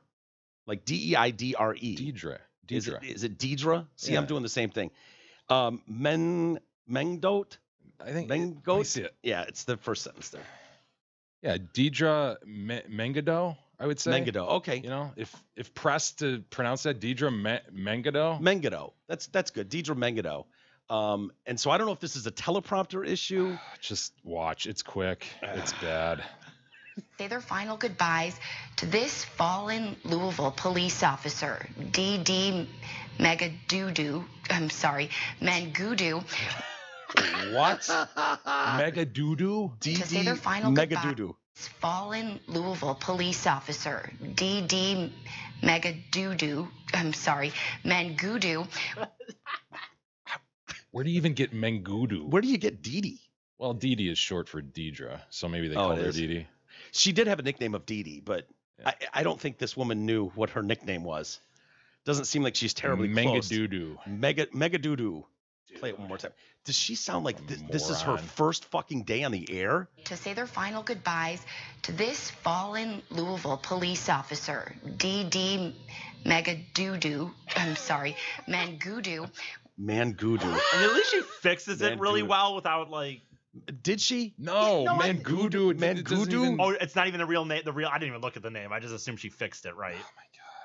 like Deidre. Deidre. Is it Deidre? See, I'm Yeah. doing the same thing. Mengdote. I think Mengote. let me see it. Yeah, it's the first sentence there. Yeah, Deidre Mengado, I would say. Mengado. Okay. If pressed to pronounce that, Deidre Mengado. Mengado. That's good. Deidre Mengado. And so I don't know if this is a teleprompter issue. Just watch. It's quick. It's bad. Say their final goodbyes to this fallen Louisville police officer, D.D. Mangudu. What? Mega doo-doo? To say DD their final Megadoodoo. Fallen Louisville police officer, D.D. Mangudu. Where do you even get Mengudu? Where do you get Dee? Well, Dee Dee is short for Deidre, so maybe they Oh, call it her is. Dee Dee. She did have a nickname of Dee, but Yeah. I don't think this woman knew what her nickname was. Doesn't seem like she's terribly close. Mengadoo. Megadoodoo. Play it one more time. Does she sound like this is her Moron. first fucking day on the air? To say their final goodbyes to this fallen Louisville police officer, D.D. Mangudu. Mangudu. I mean, at least she fixes it really Mangudu. well without like. Did she? No, No, I- Mangudu. It doesn't Mangudu? even- Oh, it's not even the real name. I didn't even look at the name. I just assumed she fixed it right.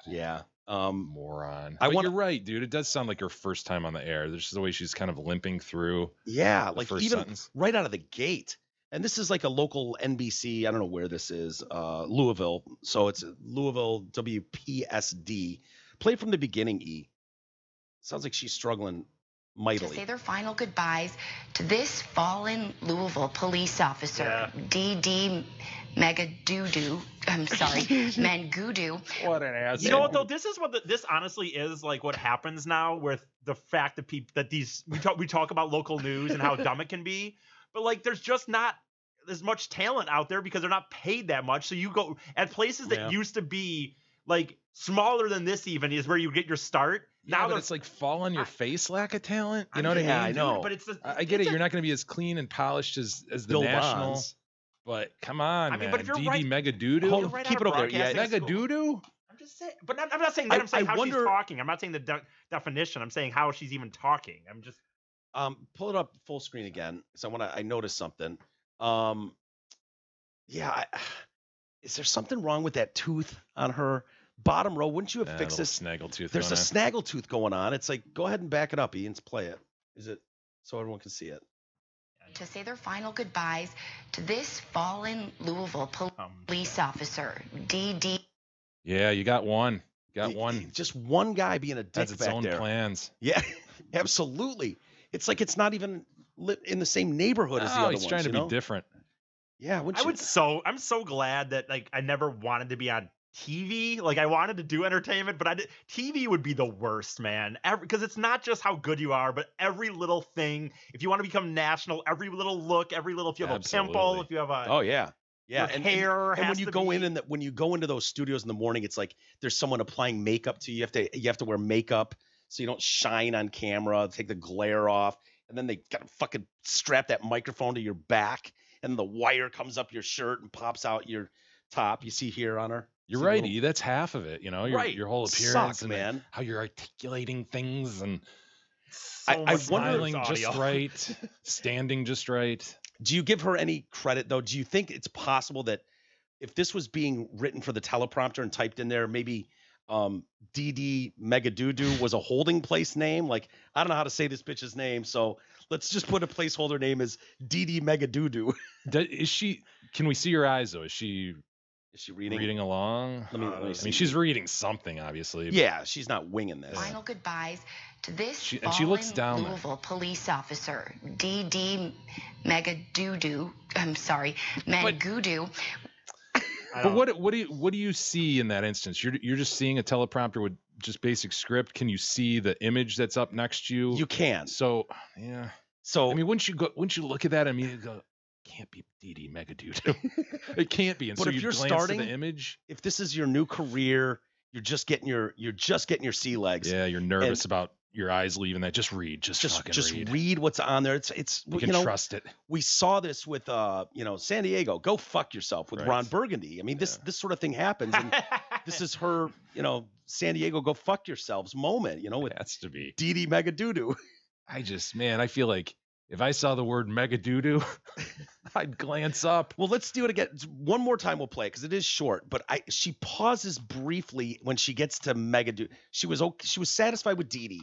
Yeah. Moron. I But wanna- you're right, dude. It does sound like her first time on the air. There's just the way she's kind of limping through. Yeah, The like first even sentence. right out of the gate. And this is like a local NBC. I don't know where this is. Louisville. So it's Louisville WPSD. Play from the beginning, E. Sounds like she's struggling To mightily. say their final goodbyes to this fallen Louisville police officer, Yeah. D.D. Mangudu. What an ass. You know what though? This is what this honestly is like. What happens now with the fact that people that these we talk about local news and how dumb it can be, but like there's just not as much talent out there because they're not paid that much. So you go at places that Yeah. used to be like smaller than this even is where you get your start. Yeah, Now but they're- it's like fall on your face lack of talent. You know what I mean? Yeah, I know. Dude, but it's the, I get it's it. You're not going to be as clean and polished as the Bill national. Bonds. But come on, I mean, man. but if you're DD right- Mega Doodoo. Hold- right keep out it of over there. Yeah, broadcasting Mega school. Doodoo? I'm just saying, but I'm not saying that. I'm saying I how wonder- she's talking. I'm not saying the definition. I'm saying how she's even talking. I'm just. Pull it up full screen again. So I noticed something. Yeah. Is there something wrong with that tooth on her bottom row? Wouldn't you have fixed this? Snaggletooth. There's a going on. snaggle tooth going on. It's like, go ahead and back it up, Ian. Play it. Is it so everyone can see it? To say their final goodbyes to this fallen Louisville police officer, D.D. Yeah, you got one. Got Y- one. Just one guy being a dick That's its back own there. plans. Yeah, absolutely. It's like it's not even in the same neighborhood as the Oh, other he's ones. trying to you be know? different. Yeah, I'm so glad that like I never wanted to be on TV. Like I wanted to do entertainment, but TV would be the worst, man. Because it's not just how good you are, but every little thing. If you want to become national, every little look, every little if you have a pimple, Absolutely. if you have a Oh yeah, yeah. your hair and when has you to go be- in and when you go into those studios in the morning, it's like there's someone applying makeup to you. You have to wear makeup so you don't shine on camera. Take the glare off, and then they gotta fucking strap that microphone to your back, and the wire comes up your shirt and pops out your top. You see here on her. You're See right, the E. That's half of it. You know, your Right. your whole appearance Sucks, and man. how you're articulating things and so I much wonder- smiling audio. just right, standing just right. Do you give her any credit though? Do you think it's possible that if this was being written for the teleprompter and typed in there, maybe DD Megadoodoo was a holding place name? Like, I don't know how to say this bitch's name, so let's just put a placeholder name as DD Megadoodoo. Is she? Can we see her eyes though? Is she Is she reading? reading along? Let me I see. mean, she's reading something, obviously. but- Yeah, she's not winging this. Final goodbyes to this and fallen she looks down there. Louisville police officer, D.D. Mangudu. I But don't- what do you see in that instance? You're just seeing a teleprompter with just basic script. Can you see the image that's up next to you? You can. So yeah. So I mean, wouldn't you look at that and immediately go, can't be DD Megadude. It can't be. And But so if you you're glance starting- to the image. if this is your new career, you're just getting your sea legs. Yeah, you're nervous about your eyes leaving that. Just read. Just fucking read what's on there. It's You can trust it. we saw this with San Diego. Go fuck yourself with Right. Ron Burgundy. I mean, this sort of thing happens, and this is her, San Diego, go fuck yourselves moment. With It has to be. DD Megadoodoo. I feel like if I saw the word Megadoodoo, I'd glance up. Well, let's do it again. One more time. We'll play it because it is short. But she pauses briefly when she gets to Megadoodoo. She was satisfied with DD.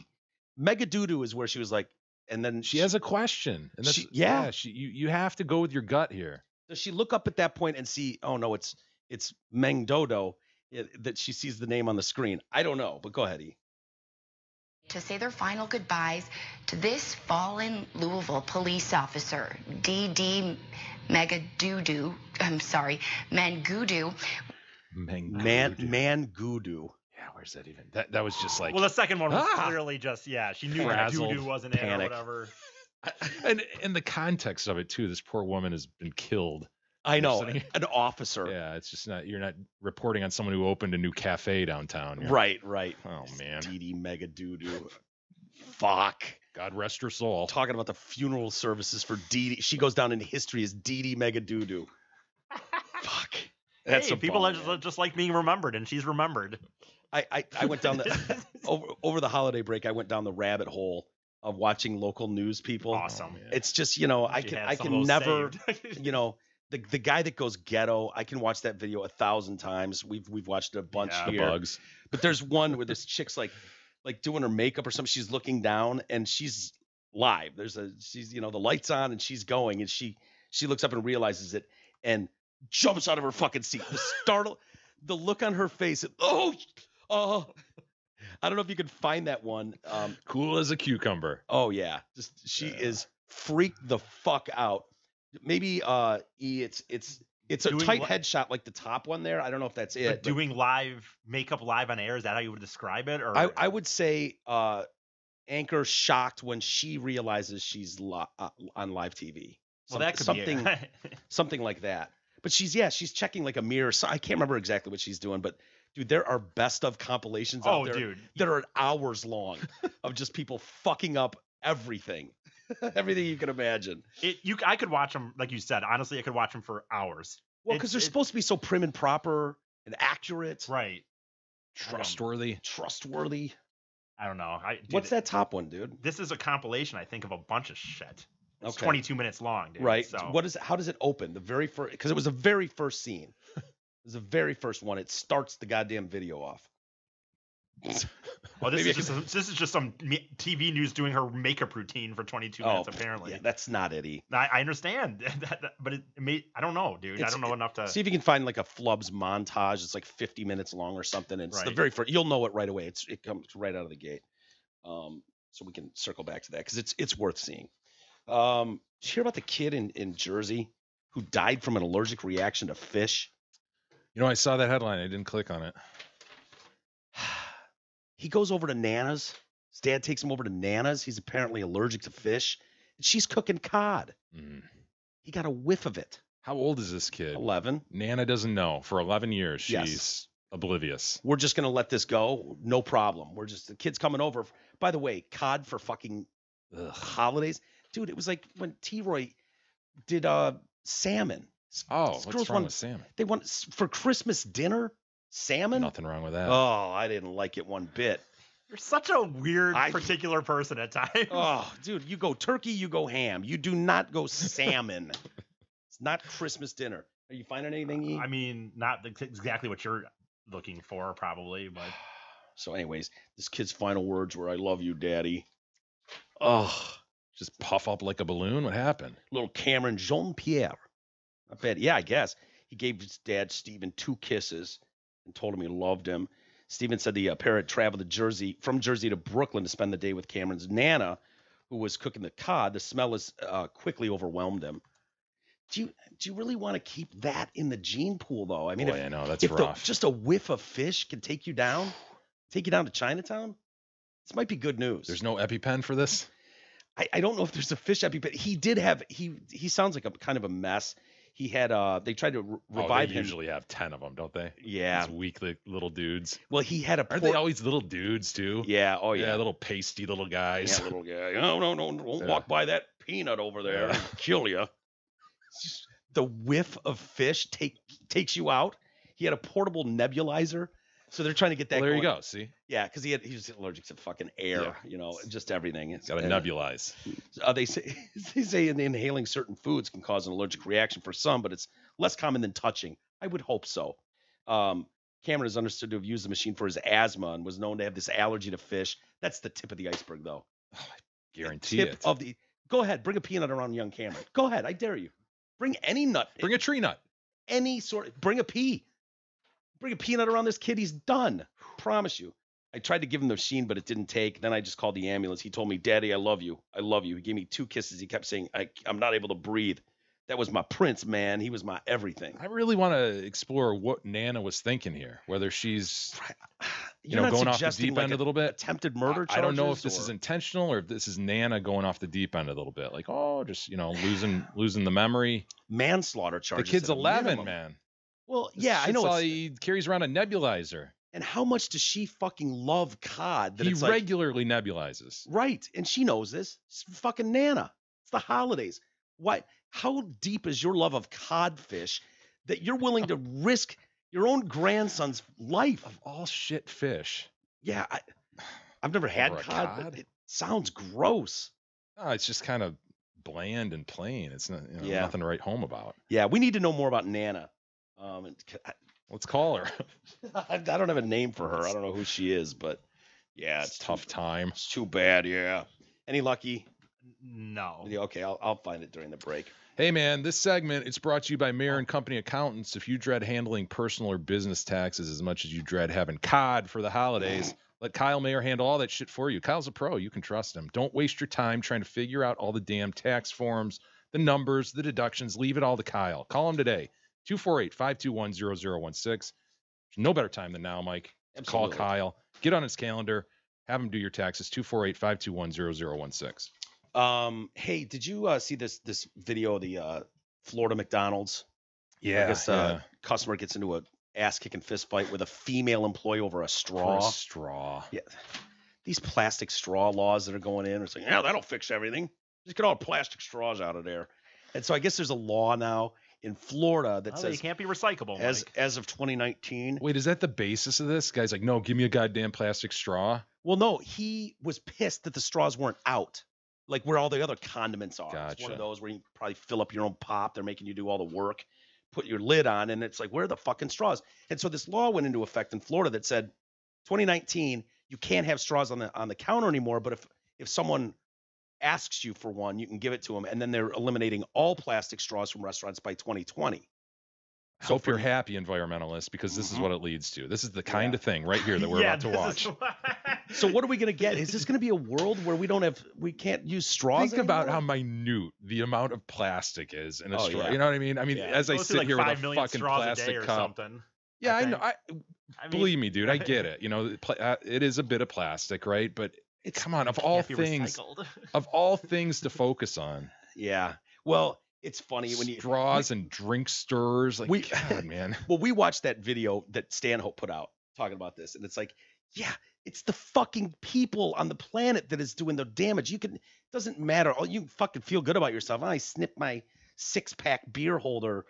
Megadoodoo is where she was like, and then She has a question, and that's you have to go with your gut here. Does she look up at that point and see? Oh no, it's Meng Dodo that she sees the name on the screen. I don't know, but go ahead, E. To say their final goodbyes to this fallen Louisville police officer, D.D. Mangudu. Mangudu. Yeah, where's that even? That was just like. Well, the second one was clearly just she knew frazzled, Doo-doo wasn't panic. it or whatever. And in the context of it too, this poor woman has been killed. I know, Sitting- an officer. Yeah, it's just you're not reporting on someone who opened a new cafe downtown. You're- Right. Oh man. DD Megadoodoo. Fuck. God rest her soul. Talking about the funeral services for DD. She goes down in history as DD Megadoodoo. Fuck. That's Hey, a people bummer, just like being remembered, and she's remembered. I went down the over the holiday break. I went down the rabbit hole of watching local news people. Awesome. It's just I She had can some of those never saved. the guy that goes ghetto. I can watch that video 1,000 times. We've watched it a bunch Yeah. here. The bugs. But there's one where this chick's like doing her makeup or something. She's looking down and she's live. She's the lights on and she's going and she looks up and realizes it and jumps out of her fucking seat. The look on her face. I don't know if you can find that one. Cool as a cucumber. Oh yeah, she is freaked the fuck out. Maybe it's a Doing tight what? headshot like the top one there. I don't know if that's But it. but doing makeup live on air, is that how you would describe it? Or I would say Anchor shocked when she realizes she's on live TV. well, that could something be it. something like that. But she's checking like a mirror. So I can't remember exactly what she's doing, but dude, there are best of compilations out Oh, there dude. that are hours long of just people fucking up everything. Everything you can imagine. I could watch them, like you said. Honestly, I could watch them for hours. Well, because they're supposed to be so prim and proper and accurate, Right. Trustworthy. trustworthy. I don't know. What's that top one, dude? This is a compilation, I think, of a bunch of shit. It's Okay. 22 minutes long, dude. Right. So What is it? How does it open? The very first, because it was the very first scene. It was the very first one. It starts the goddamn video off. well, this Maybe is just some TV news doing her makeup routine for 22 minutes, apparently. Yeah, that's not it. E. I understand, but I don't know, dude. I don't know enough to. See if you can find like a Flubs montage. It's like 50 minutes long or something. It's the Right. very first. You'll know it right away. It comes right out of the gate. So we can circle back to that because it's worth seeing. Did you hear about the kid in Jersey who died from an allergic reaction to fish? I saw that headline. I didn't click on it. He goes over to Nana's. His dad takes him over to Nana's. He's apparently allergic to fish. And she's cooking cod. Mm. He got a whiff of it. How old is this kid? 11. Nana doesn't know. For 11 years, she's Yes. oblivious. We're just going to let this go. No problem. The kid's coming over. By the way, cod for fucking holidays. Dude, it was like when T-Roy did salmon. Oh, Girls what's wrong want- with salmon? They want for Christmas dinner salmon. Nothing wrong with that. Oh, I didn't like it one bit. You're such a weird, I- particular person at times. Oh, dude, you go turkey, you go ham. You do not go salmon. It's not Christmas dinner. Are you finding anything? E? I mean, not exactly what you're looking for, probably, but So, anyways, this kid's final words were, "I love you, Daddy." Oh, Just puff up like a balloon? What happened? little Cameron Jean-Pierre. Not bad. Yeah, I guess. He gave his dad, Stephen, 2 kisses and told him he loved him. Stephen said the pair had traveled from Jersey to Brooklyn to spend the day with Cameron's Nana, who was cooking the cod. The smell quickly overwhelmed him. Do you really want to keep that in the gene pool, though? I mean, Boy, I know. That's if rough. just a whiff of fish can take you down to Chinatown, this might be good news. There's no EpiPen for this? I don't know if there's a fish epi, but he did have he sounds like a kind of a mess. He had they tried to revive they him. usually have 10 of them, don't they? Yeah. These weak little dudes. Well, he had a Aren't they always little dudes too? Yeah. Oh yeah. Little pasty little guys. Yeah, little guy. No, don't walk by that peanut over there. Yeah. It'll kill you. The whiff of fish takes you out. He had a portable nebulizer, so they're trying to get that. Well, there you going. go. See, Yeah, because he was allergic to fucking air. Yeah. Just everything. It's got to nebulize. They say inhaling certain foods can cause an allergic reaction for some, but it's less common than touching. I would hope so. Cameron is understood to have used the machine for his asthma and was known to have this allergy to fish. That's the tip of the iceberg, though. Guarantee tip it. of the. Go ahead, bring a peanut around young Cameron. Go ahead, I dare you. Bring any nut. Bring a tree nut. Any sort. Bring a pea. Bring a peanut around this kid. He's done. Promise you. I tried to give him the sheen, but it didn't take. Then I just called the ambulance. He told me, "Daddy, I love you. I love you." He gave me 2 kisses. He kept saying, "I'm not able to breathe." That was my prince, man. He was my everything. I really want to explore what Nana was thinking here. Whether she's, You're not going off the suggesting deep like end a little bit. Attempted murder charges? I don't know if this or- is intentional or if this is Nana going off the deep end a little bit. Like, oh, just losing the memory. manslaughter The charges. kid's at a 11, minimum. man. Well, This yeah, I shit's know. all It's, he carries around a nebulizer. and how much does she fucking love cod? That He it's like, regularly nebulizes. right, and she knows this. It's fucking Nana. It's the holidays. Why? How deep is your love of codfish that you're willing to risk your own grandson's life? Of all shit fish. Yeah, I've never had Over a cod, cod? but it sounds gross. Oh, it's just kind of bland and plain. It's not, Yeah. nothing to write home about. Yeah, we need to know more about Nana. Let's call her. I don't have a name for her. I don't know who she is, but yeah, It's a tough time. It's too bad. Yeah. Any lucky? No. Yeah, okay, I'll find it during the break. Hey man, this segment it's brought to you by Mayer and Company Accountants. If you dread handling personal or business taxes as much as you dread having cod for the holidays, let Kyle Mayer handle all that shit for you. Kyle's a pro. You can trust him. Don't waste your time trying to figure out all the damn tax forms, the numbers, the deductions. Leave it all to Kyle. Call him today. 248-521-0016. There's no better time than now, Mike. Call Absolutely. Kyle. Get on his calendar. Have him do your taxes. 248-521-0016. Hey, did you see this video of the Florida McDonald's? I Yeah. guess customer gets into a ass kicking fist fight with a female employee over a straw. Straw. Yeah, these plastic straw laws that are going in. It's like, yeah, that'll fix everything. Just get all plastic straws out of there. And so I guess there's a law now in Florida that Well, says they can't be recyclable. Mike. as of 2019. Wait, is that the basis of this? Guy's like, no, give me a goddamn plastic straw. Well, no, he was pissed that the straws weren't out, like where all the other condiments are. It's one Gotcha. of those where you probably fill up your own pop. They're making you do all the work, put your lid on, and it's like, where are the fucking straws? And so this law went into effect in Florida that said, 2019, you can't have straws on the counter anymore. But if someone asks you for one, you can give it to them. And then they're eliminating all plastic straws from restaurants by 2020. I So hope you're for- happy, environmentalists, because this is Mhm. what it leads to. This is the kind Yeah. of thing right here that we're about to this watch. is why- So what are we gonna get? Is this gonna be a world where we can't use straws? Think about how anymore? minute the amount of plastic is in a Oh, straw. yeah. You know what I mean? I mean, Yeah. as I Goes sit through like here with 5 a million fucking straws a plastic day or cup. something. Yeah, I think. know. I mean, Believe me, dude, I get it. You know, it is a bit of plastic, right? But come on, of all can't be things, recycled. to focus on, Yeah. Well, it's funny when you straws and drink stirrers. Like, we- God, man. Well, we watched that video that Stanhope put out talking about this, and it's like, yeah, it's the fucking people on the planet that is doing the damage. It doesn't matter. Oh, you fucking feel good about yourself. I snip my 6-pack beer holder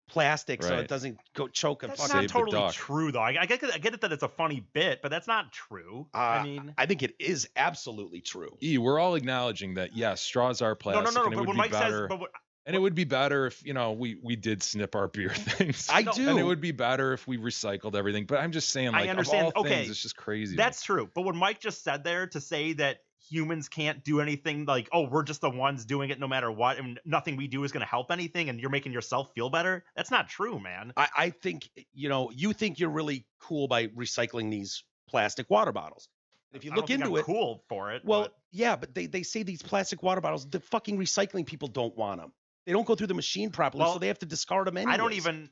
plastic so Right. it doesn't go choke and That's fucking. not Save the totally duck. true, though. I get it that it's a funny bit, but that's not true. I mean, I think it is absolutely true. We're all acknowledging that yes, straws are no, plastic, no, no. and it But would when be Mike better. says, And it would be better if, we did snip our beer things. I No, do. And it would be better if we recycled everything. But I'm just saying, I like, understand. of all Okay, things, it's just crazy. that's true. But what Mike just said there to say that humans can't do anything, like, oh, we're just the ones doing it no matter what, and nothing we do is going to help anything, and you're making yourself feel better. That's not true, man. I think, you think you're really cool by recycling these plastic water bottles. And if you I look don't think into I'm it, cool for it. well, but yeah, but they say these plastic water bottles, the fucking recycling people don't want them. They don't go through the machine properly, Well, so they have to discard them anyways. I don't even.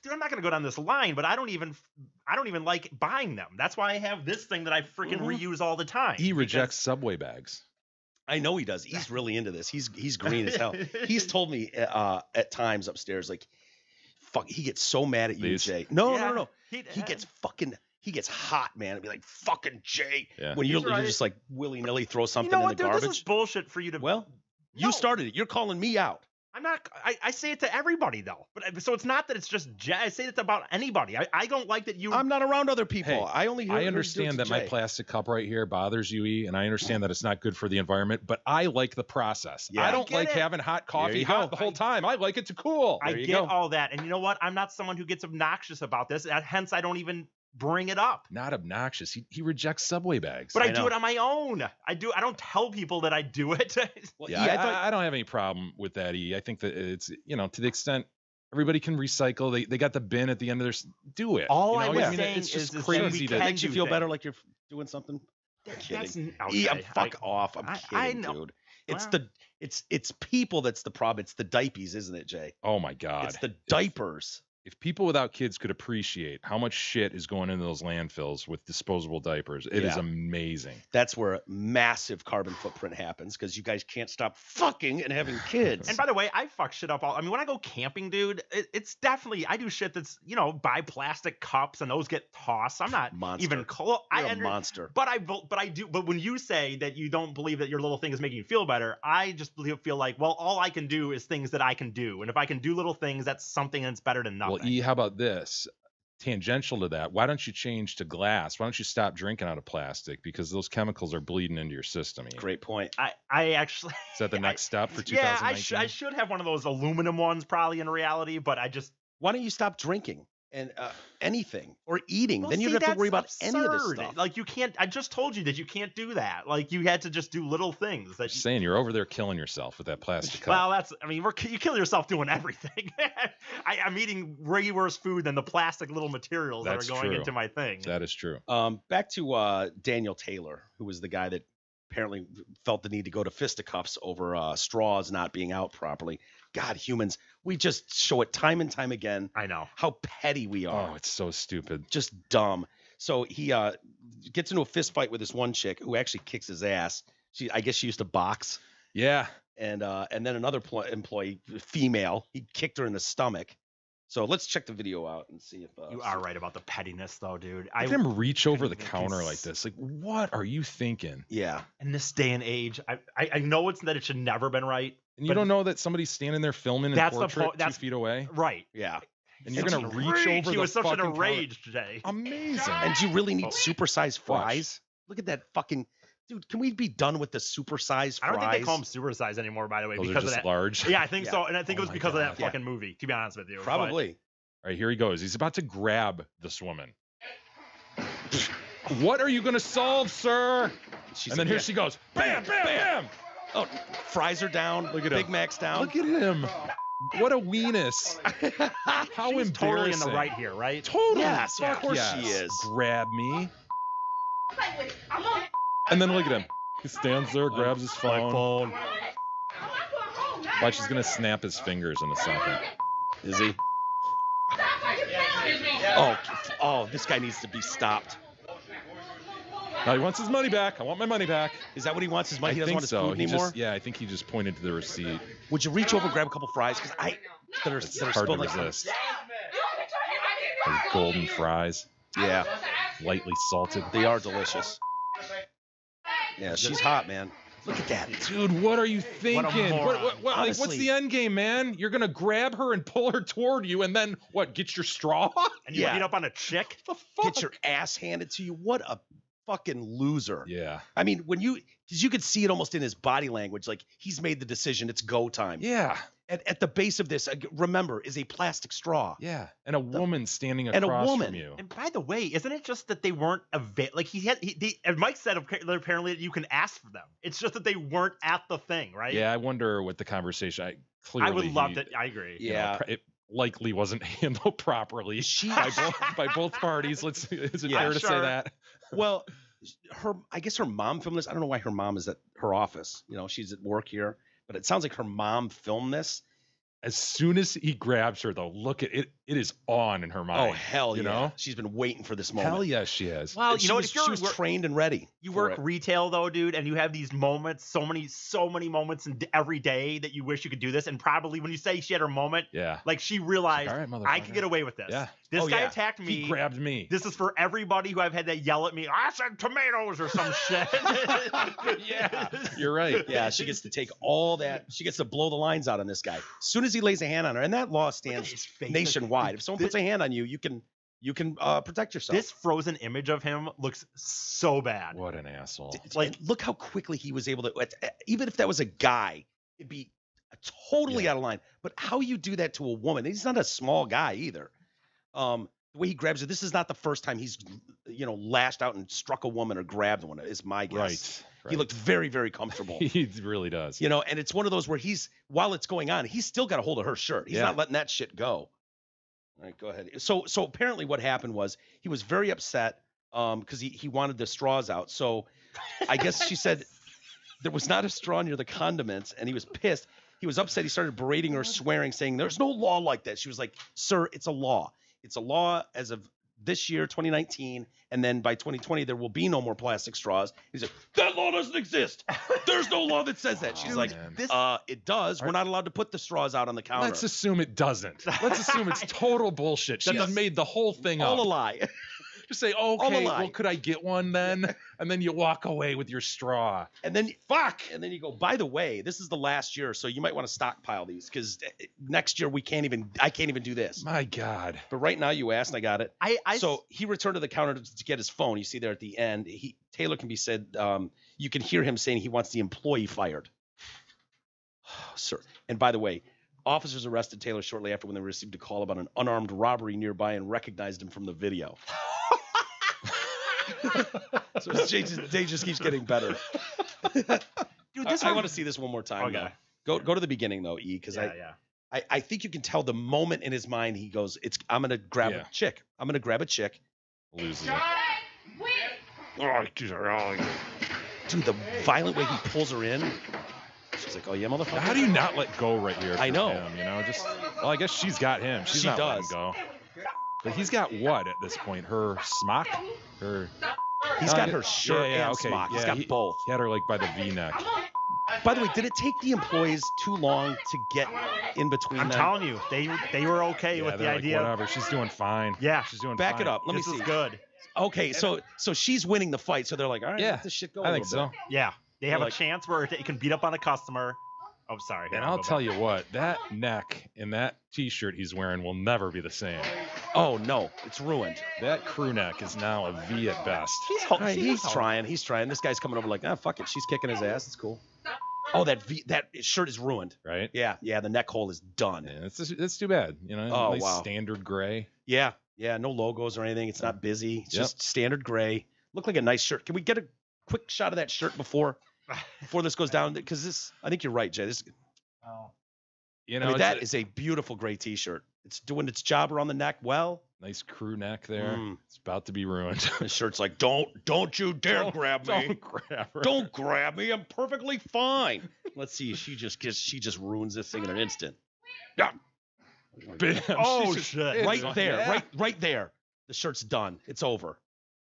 Dude, I'm not going to go down this line, but I don't even like buying them. That's why I have this thing that I freaking Mhm. reuse all the time. He because- rejects Subway bags. I know he does. He's really into this. He's green as hell. He's told me at times upstairs, like, fuck, he gets so mad at you, These- Jay. No, Yeah, no. He gets hot, man. And be like, fucking Jay. Yeah. When you're He's right. just like willy-nilly throw something You know in what, the dude? garbage. This is bullshit for you to. Well, you No. started it. You're calling me out. I'm not. I say it to everybody though, but so it's not that it's just Jay. I say it about anybody. I don't like that you. I'm not around other people. Hey, I only hear I heard you do it understand to that my Jay. plastic cup right here bothers you, E, and I understand that it's not good for the environment, but I like the process. Yeah. I I don't get like it. having hot coffee you hot go. the whole time. I like it to cool. I There you get go. all that, and you know what? I'm not someone who gets obnoxious about this. Hence, I don't even bring it up. Not obnoxious. He rejects Subway bags. But I know. do it on my own. I don't tell people that I do it. Well, Yeah, I thought I don't have any problem with that. I think that it's, to the extent everybody can recycle. They got the bin at the end of their. Do it. All you I know? was I mean, saying it's just is that crazy we to. can makes you do feel things. better like you're doing something. Kidding. Okay. Fuck off. I'm I kidding, know. dude. It's Well. it's people that's the problem. It's the diapers, isn't it, Jay? Oh my God. It's the diapers. If people without kids could appreciate how much shit is going into those landfills with disposable diapers, it is Yeah. amazing. That's where a massive carbon footprint happens because you guys can't stop fucking and having kids. And by the way, I fuck shit up I mean, when I go camping, dude, it's definitely, I do shit that's, buy plastic cups and those get tossed. I'm not Monster. even close. You're a monster. But when you say that you don't believe that your little thing is making you feel better, I just feel like, well, all I can do is things that I can do. And if I can do little things, that's something that's better than nothing. Well, E, how about this? Tangential to that, why don't you change to glass? Why don't you stop drinking out of plastic? Because those chemicals are bleeding into your system. E. Great point. I actually. Is that the next step for Yeah, 2019? I should have one of those aluminum ones probably in reality, but I just. Why don't you stop drinking and anything or eating? Well, then you see, don't have to worry about that's any of this absurd. stuff. Like you can't. I just told you that you can't do that. Like you had to just do little things. That Just saying, you're over there killing yourself with that plastic cup. Well, that's. I mean, you kill yourself doing everything. I'm eating way worse food than the plastic little materials That's that are going true. into my thing. That is true. Back to Daniel Taylor, who was the guy that apparently felt the need to go to fisticuffs over straws not being out properly. God, humans, we just show it time and time again. I know how petty we are. Oh, it's so stupid. Just dumb. So he gets into a fist fight with this one chick who actually kicks his ass. I guess she used to box. Yeah. And then another employee, female, he kicked her in the stomach. So let's check the video out and see if you are right about the pettiness, though, dude. Look at him reach over the counter like this. Like, what are you thinking? Yeah. In this day and age, I know it's that it should never been right. And you don't know that somebody's standing there filming in portrait 2 feet away? Right. Yeah. And you're going to reach over He the was such fucking a counter. rage today. Amazing. And do you really need Oh. supersized fries? Look at that fucking dude. Can we be done with the supersized fries? I don't think they call them supersize anymore, by the way, Those are because of just that. large? Yeah, I think Yeah. so, and I think Oh it was my because of that God. fucking movie. To be honest with you, Probably. All right, here he goes. He's about to grab this woman. What are you going to solve, sir? And then here she goes. Bam, bam, bam. Oh, fries are down. Look at Big him. Mac's down. Look at him. What a weenus. How She's embarrassing. totally in the right here, right? Totally. Yes, of Fuck course yes. she is. Grab me. And then look at him. He stands there, grabs his phone. Watch, he's going to snap his fingers in a second. Is he? Oh, this guy needs to be stopped. Now he wants his money back. I want my money back. Is that what he wants? His money? I He doesn't think want his so. food He anymore? just, yeah, I think he just pointed to the receipt. Would you reach over and grab a couple fries? Because that are It's that are hard to spilled like resist. Those golden fries, Yeah, lightly salted. they are delicious. Yeah, she's hot, man. Look at that. Dude, what are you thinking? moron. Like, what's Honestly. the end game, man? You're gonna grab her and pull her toward you, and then what? Get your straw? And you Yeah. beat up on a chick. the fuck? Get your ass handed to you. What a fucking loser. Yeah. I mean, because you could see it almost in his body language, like he's made the decision. It's go time. Yeah. At the base of this, remember, is a plastic straw. Yeah. And a woman standing And a across woman. from you. And by the way, isn't it just that they weren't like and Mike said apparently that you can ask for them. It's just that they weren't at the thing, right? Yeah, I wonder what the conversation. Clearly, I would love that. I agree. you know, Yeah. it likely wasn't handled properly by both parties. Is it Yeah, fair to say sure. that? Well, I guess her mom filmed this. I don't know why her mom is at her office. You know, she's at work here, but it sounds like her mom filmed this. As soon as he grabs her, though, look at it. It is on in her mind. Oh, hell you yeah. know? She's been waiting for this moment. Hell yes, she has. Well, She you know what? was, If you're she was trained and ready. you for work it. retail though, dude, and you have these moments, so many moments every day that you wish you could do this. And probably when you say she had her moment, Yeah. like she realized All right, I motherfucker. could get away with this. Yeah. This Oh, guy yeah. attacked me. He grabbed me. This is for everybody who I've had that yell at me. I said tomatoes or some shit. Yeah, you're right. Yeah, she gets to take all that. She gets to blow the lines out on this guy. As soon as he lays a hand on her, and that law his stands face. nationwide. If someone puts a hand on you, you can protect yourself. This frozen image of him looks so bad. What an asshole. Like, look how quickly he was able to. Even if that was a guy, it'd be totally Yeah. out of line. But how you do that to a woman? He's not a small guy either. But the way he grabs her. This is not the first time he's, lashed out and struck a woman or grabbed one. Is my guess. Right. He looked very, very comfortable. He really does. And it's one of those where while it's going on, he's still got a hold of her shirt. He's not letting that shit go. All right, go ahead. So apparently what happened was he was very upset because he wanted the straws out. So I guess she said there was not a straw near the condiments, and he was pissed. He was upset. He started berating her, swearing, saying, "There's no law like that." She was like, "Sir, it's a law. It's a law as of this year, 2019, and then by 2020 there will be no more plastic straws." He's like, "That law doesn't exist. There's no law that says that." She's like, "It does. We're not allowed to put the straws out on the counter." Let's assume it doesn't. Let's assume it's total bullshit. She's made the whole thing up. All a lie. Just say, okay, well, could I get one then? And then you walk away with your straw. And then And then you go, by the way, this is the last year, so you might want to stockpile these because next year I can't even do this. My God. But right now you asked and I got it. So he returned to the counter to get his phone. You see there at the end, Taylor can be said, you can hear him saying he wants the employee fired. Sir. And by the way, officers arrested Taylor shortly after when they received a call about an unarmed robbery nearby and recognized him from the video. So Jay just keeps getting better. Dude, I want to see this one more time. Okay. Though. Go to the beginning though, E, because I think you can tell the moment in his mind he goes, I'm gonna grab a chick. I'm gonna grab a chick. Loses it. Dude, the violent way he pulls her in. She's like, "Oh yeah, motherfucker." How do you not let go right here? I know. Him, well, I guess she's got him. She's not letting go. But he's got what at this point? Her smock? He's got her shirt and smock. He's got both. He had her like by the V-neck. By the way, did it take the employees too long to get in between them? I'm telling you, they were okay with the idea. Whatever, she's doing fine. Yeah, she's doing Back fine. it up. Let me see. This is good. Okay, so she's winning the fight. So they're like, all right, let this shit go. I think so. Yeah, they have a chance where it can beat up on a customer. Oh, sorry. And I'll tell you what, that neck in that T-shirt he's wearing will never be the same. Oh no, it's ruined. That crew neck is now a V at best. He's trying. He's trying. This guy's coming over like, fuck it. She's kicking his ass. It's cool. Oh, that shirt is ruined. Right? Yeah. The neck hole is done. Yeah, it's too bad. Nice standard gray. Yeah. No logos or anything. It's not busy. It's just standard gray. Looked like a nice shirt. Can we get a quick shot of that shirt before this goes down? Because I think you're right, Jay. That is a beautiful gray T-shirt. It's doing its job around the neck well. Nice crew neck there. It's about to be ruined. The shirt's like, don't you dare grab me. Don't grab her. Don't grab me. I'm perfectly fine. Let's see. She just ruins this thing in an instant. Yeah. Bam. Oh shit! Right there. Yeah. Right there. The shirt's done. It's over.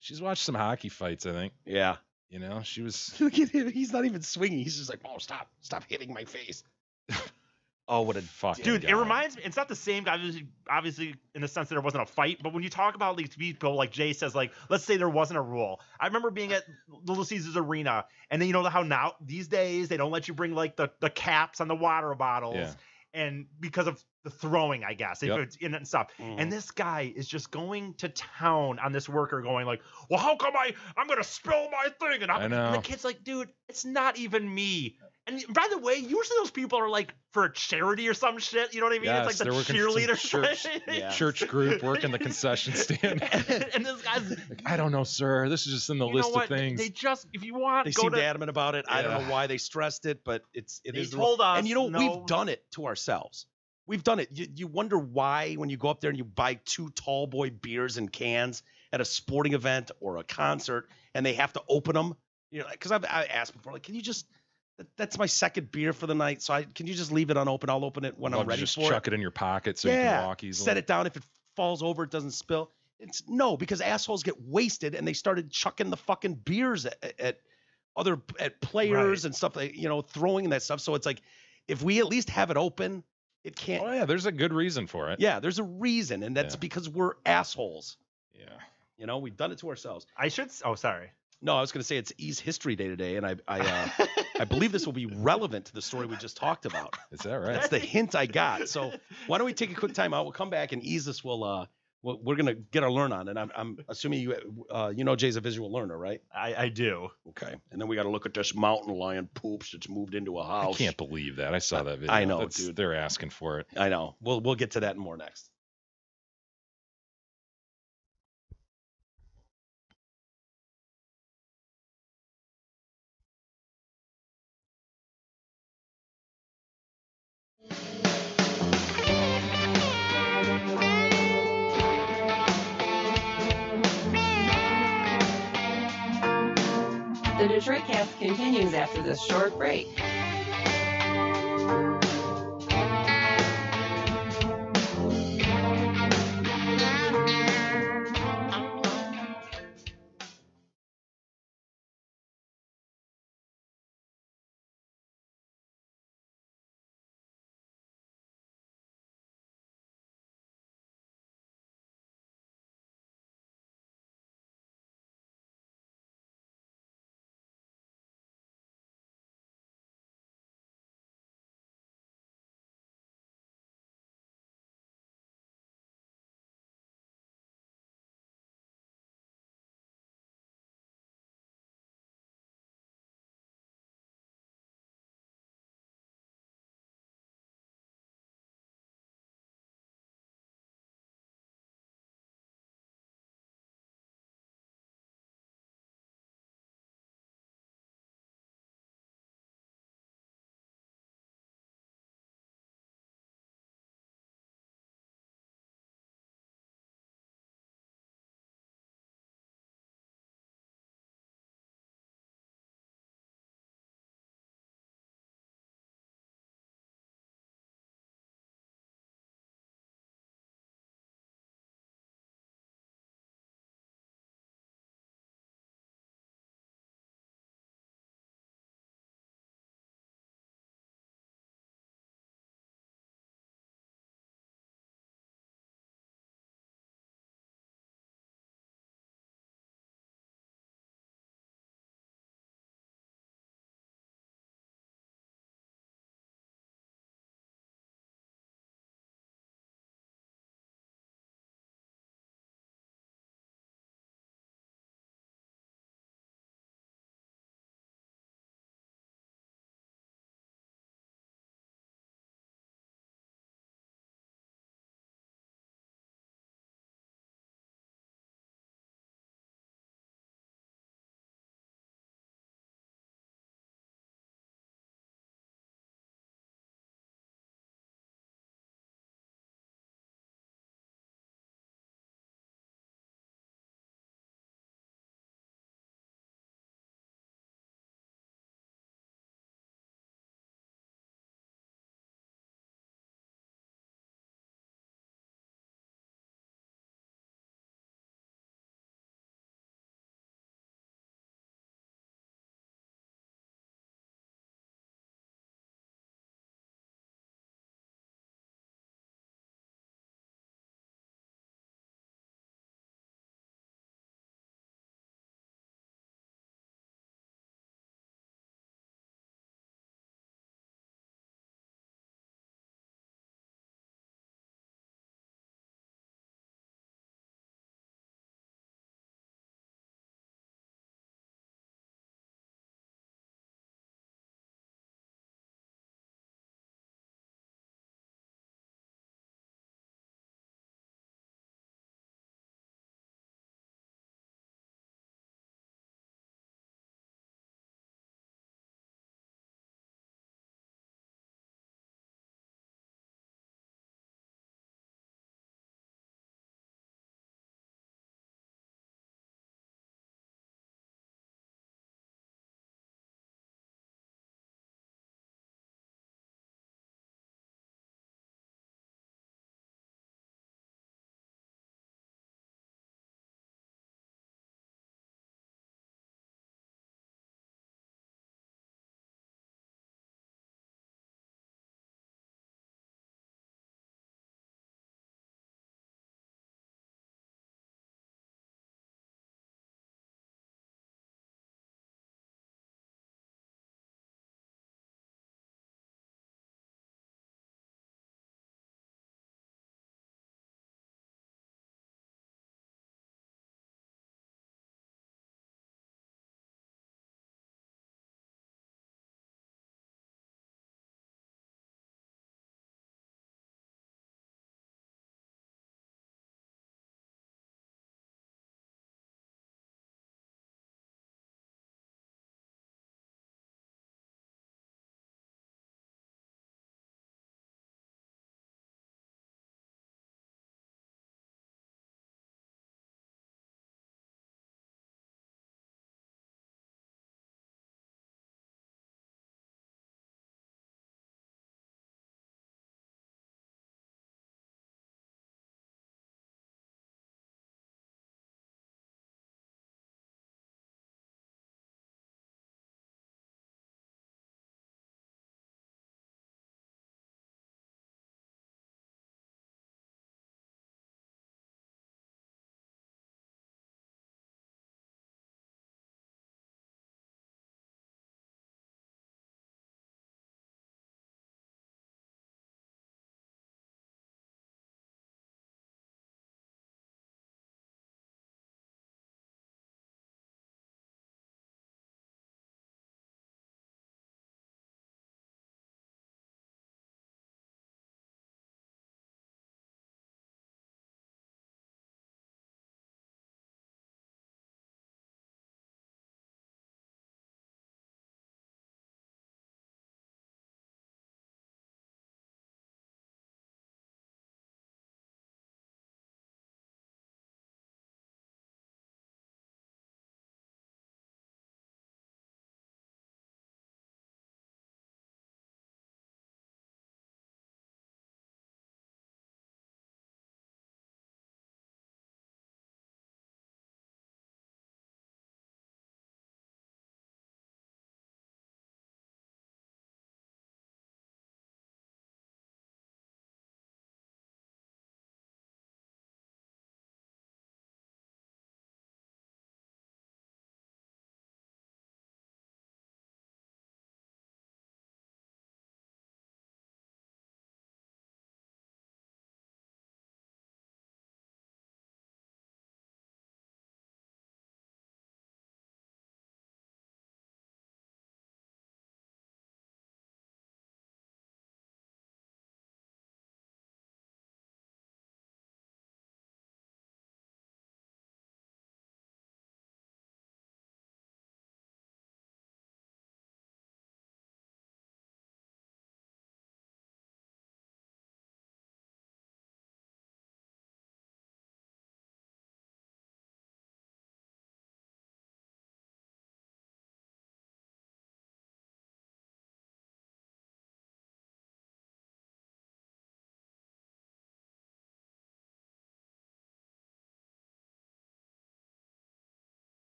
She's watched some hockey fights, I think. Yeah. She was. Look at him. He's not even swinging. He's just like, oh, stop hitting my face. Oh, what a fuck, dude! guy. It reminds me. It's not the same guy, obviously, in the sense that there wasn't a fight. But when you talk about these people, like Jay says, like let's say there wasn't a rule. I remember being at Little Caesars Arena, and then how now these days they don't let you bring like the caps on the water bottles, and because of the throwing, I guess, if it's in it and stuff. And this guy is just going to town on this worker, going like, "Well, how come I'm gonna spill my thing?" And the kid's like, "Dude, it's not even me." And by the way, usually those people are like for a charity or some shit. You know what I mean? Yes, it's like the cheerleader church group working the concession stand. And this guy's I don't know, sir. This is just in the list of things. They just, if you want, they seemed adamant about it. I don't know why they stressed it, but it is. They told us. And we've done it to ourselves. We've done it. You wonder why when you go up there and you buy 2 tall boy beers in cans at a sporting event or a concert, and they have to open them. Because I asked before, like, can you just. That's my second beer for the night, so can you just leave it unopened? I'll open it when I'm ready just for it. Chuck it in your pocket so you can walk easily. Set it down. If it falls over, it doesn't spill. Because assholes get wasted, and they started chucking the fucking beers at players and stuff, throwing that stuff. So it's like, if we at least have it open, it can't. Oh yeah, there's a good reason for it. Yeah, there's a reason, and that's because we're assholes. Yeah. We've done it to ourselves. Sorry. No, I was going to say it's E's History Day today, and I believe this will be relevant to the story we just talked about. Is that right? That's the hint I got. So why don't we take a quick time out? We'll come back and E's will we're going to get our learn on, and I'm assuming you Jay's a visual learner, right? I do. Okay, and then we got to look at this mountain lion poops that's moved into a house. I can't believe that. I saw that video. I know, dude. They're asking for it. I know. We'll get to that and more next. The Detroit Cast continues after this short break.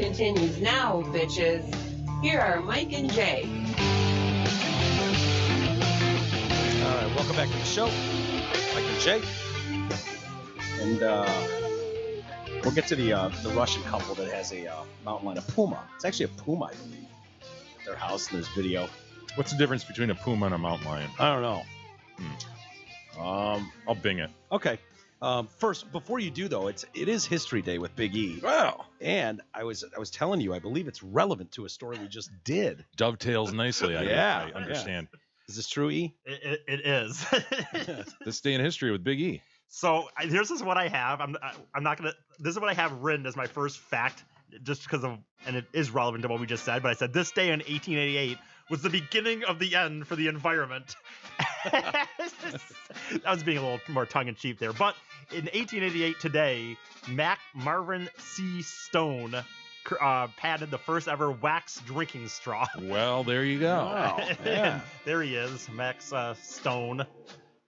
continues now, bitches. Here are Mike and Jay. All right, welcome back to the show. Mike and Jay. And we'll get to the Russian couple that has a mountain lion, a puma. It's actually a puma, I believe, at their house, and there's video. What's the difference between a puma and a mountain lion? I don't know. I'll Bing it. Okay. First, before you do though, it is History Day with Big E. Wow. And I was telling you, I believe it's relevant to a story we just did. Dovetails nicely. I understand. Is this true, E? It is. This day in history with Big E. So this is what I have. I'm not gonna. This is what I have written as my first fact, just because of, and it is relevant to what we just said. But I said this day in 1888 was the beginning of the end for the environment. I was being a little more tongue-in-cheek there. But in 1888 today, Marvin C. Stone patented the first ever wax drinking straw. Well, there you go. Wow. Yeah. There he is, Max Stone.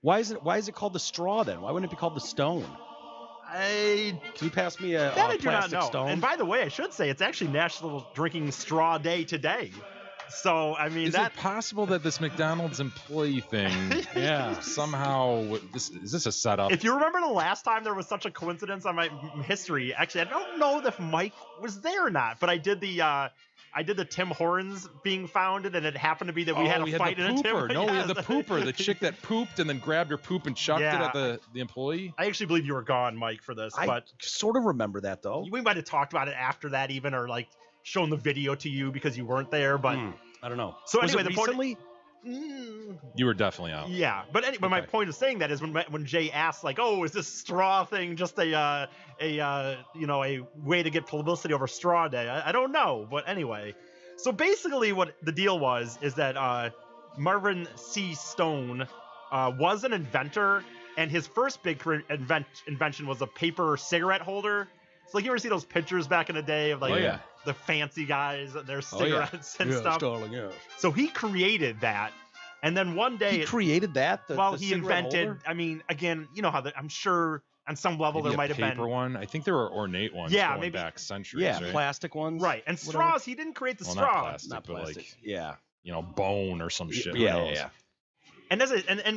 Why is it called the straw then? Why wouldn't it be called the stone? Can you pass me a I do not plastic know. stone? And by the way, I should say it's actually National Drinking Straw Day today. So I mean, is it possible that this McDonald's employee thing, somehow is this a setup? If you remember the last time there was such a coincidence on my history, actually, I don't know if Mike was there or not, but I did the Tim Hortons being founded, and it happened to be that we had a fight in a Tim. No, we had the pooper, the chick that pooped and then grabbed her poop and chucked it at the employee. I actually believe you were gone, Mike, for this, I but sort of remember that though. We might have talked about it after that, even, or like shown the video to you because you weren't there. But I don't know. So was anyway, it the recently? You were definitely out. Yeah, but anyway, my point of saying that is when Jay asked, like, "Oh, is this straw thing just a way to get publicity over Straw Day?" I don't know, but anyway. So basically, what the deal was is that Marvin C. Stone was an inventor, and his first big invention was a paper cigarette holder. So, like, you ever see those pictures back in the day of like the fancy guys and their cigarettes and stuff? Darling, yeah. So he created that, and then one day he created that. He invented. Holder? I mean, again, you know how I'm sure on some level Maybe there might have been paper one. I think there were ornate ones. Yeah, going maybe back centuries. Yeah, right? plastic ones. Right, and whatever. straws. He didn't create the Well, straw. Not plastic, yeah. Bone or some shit. Yeah. And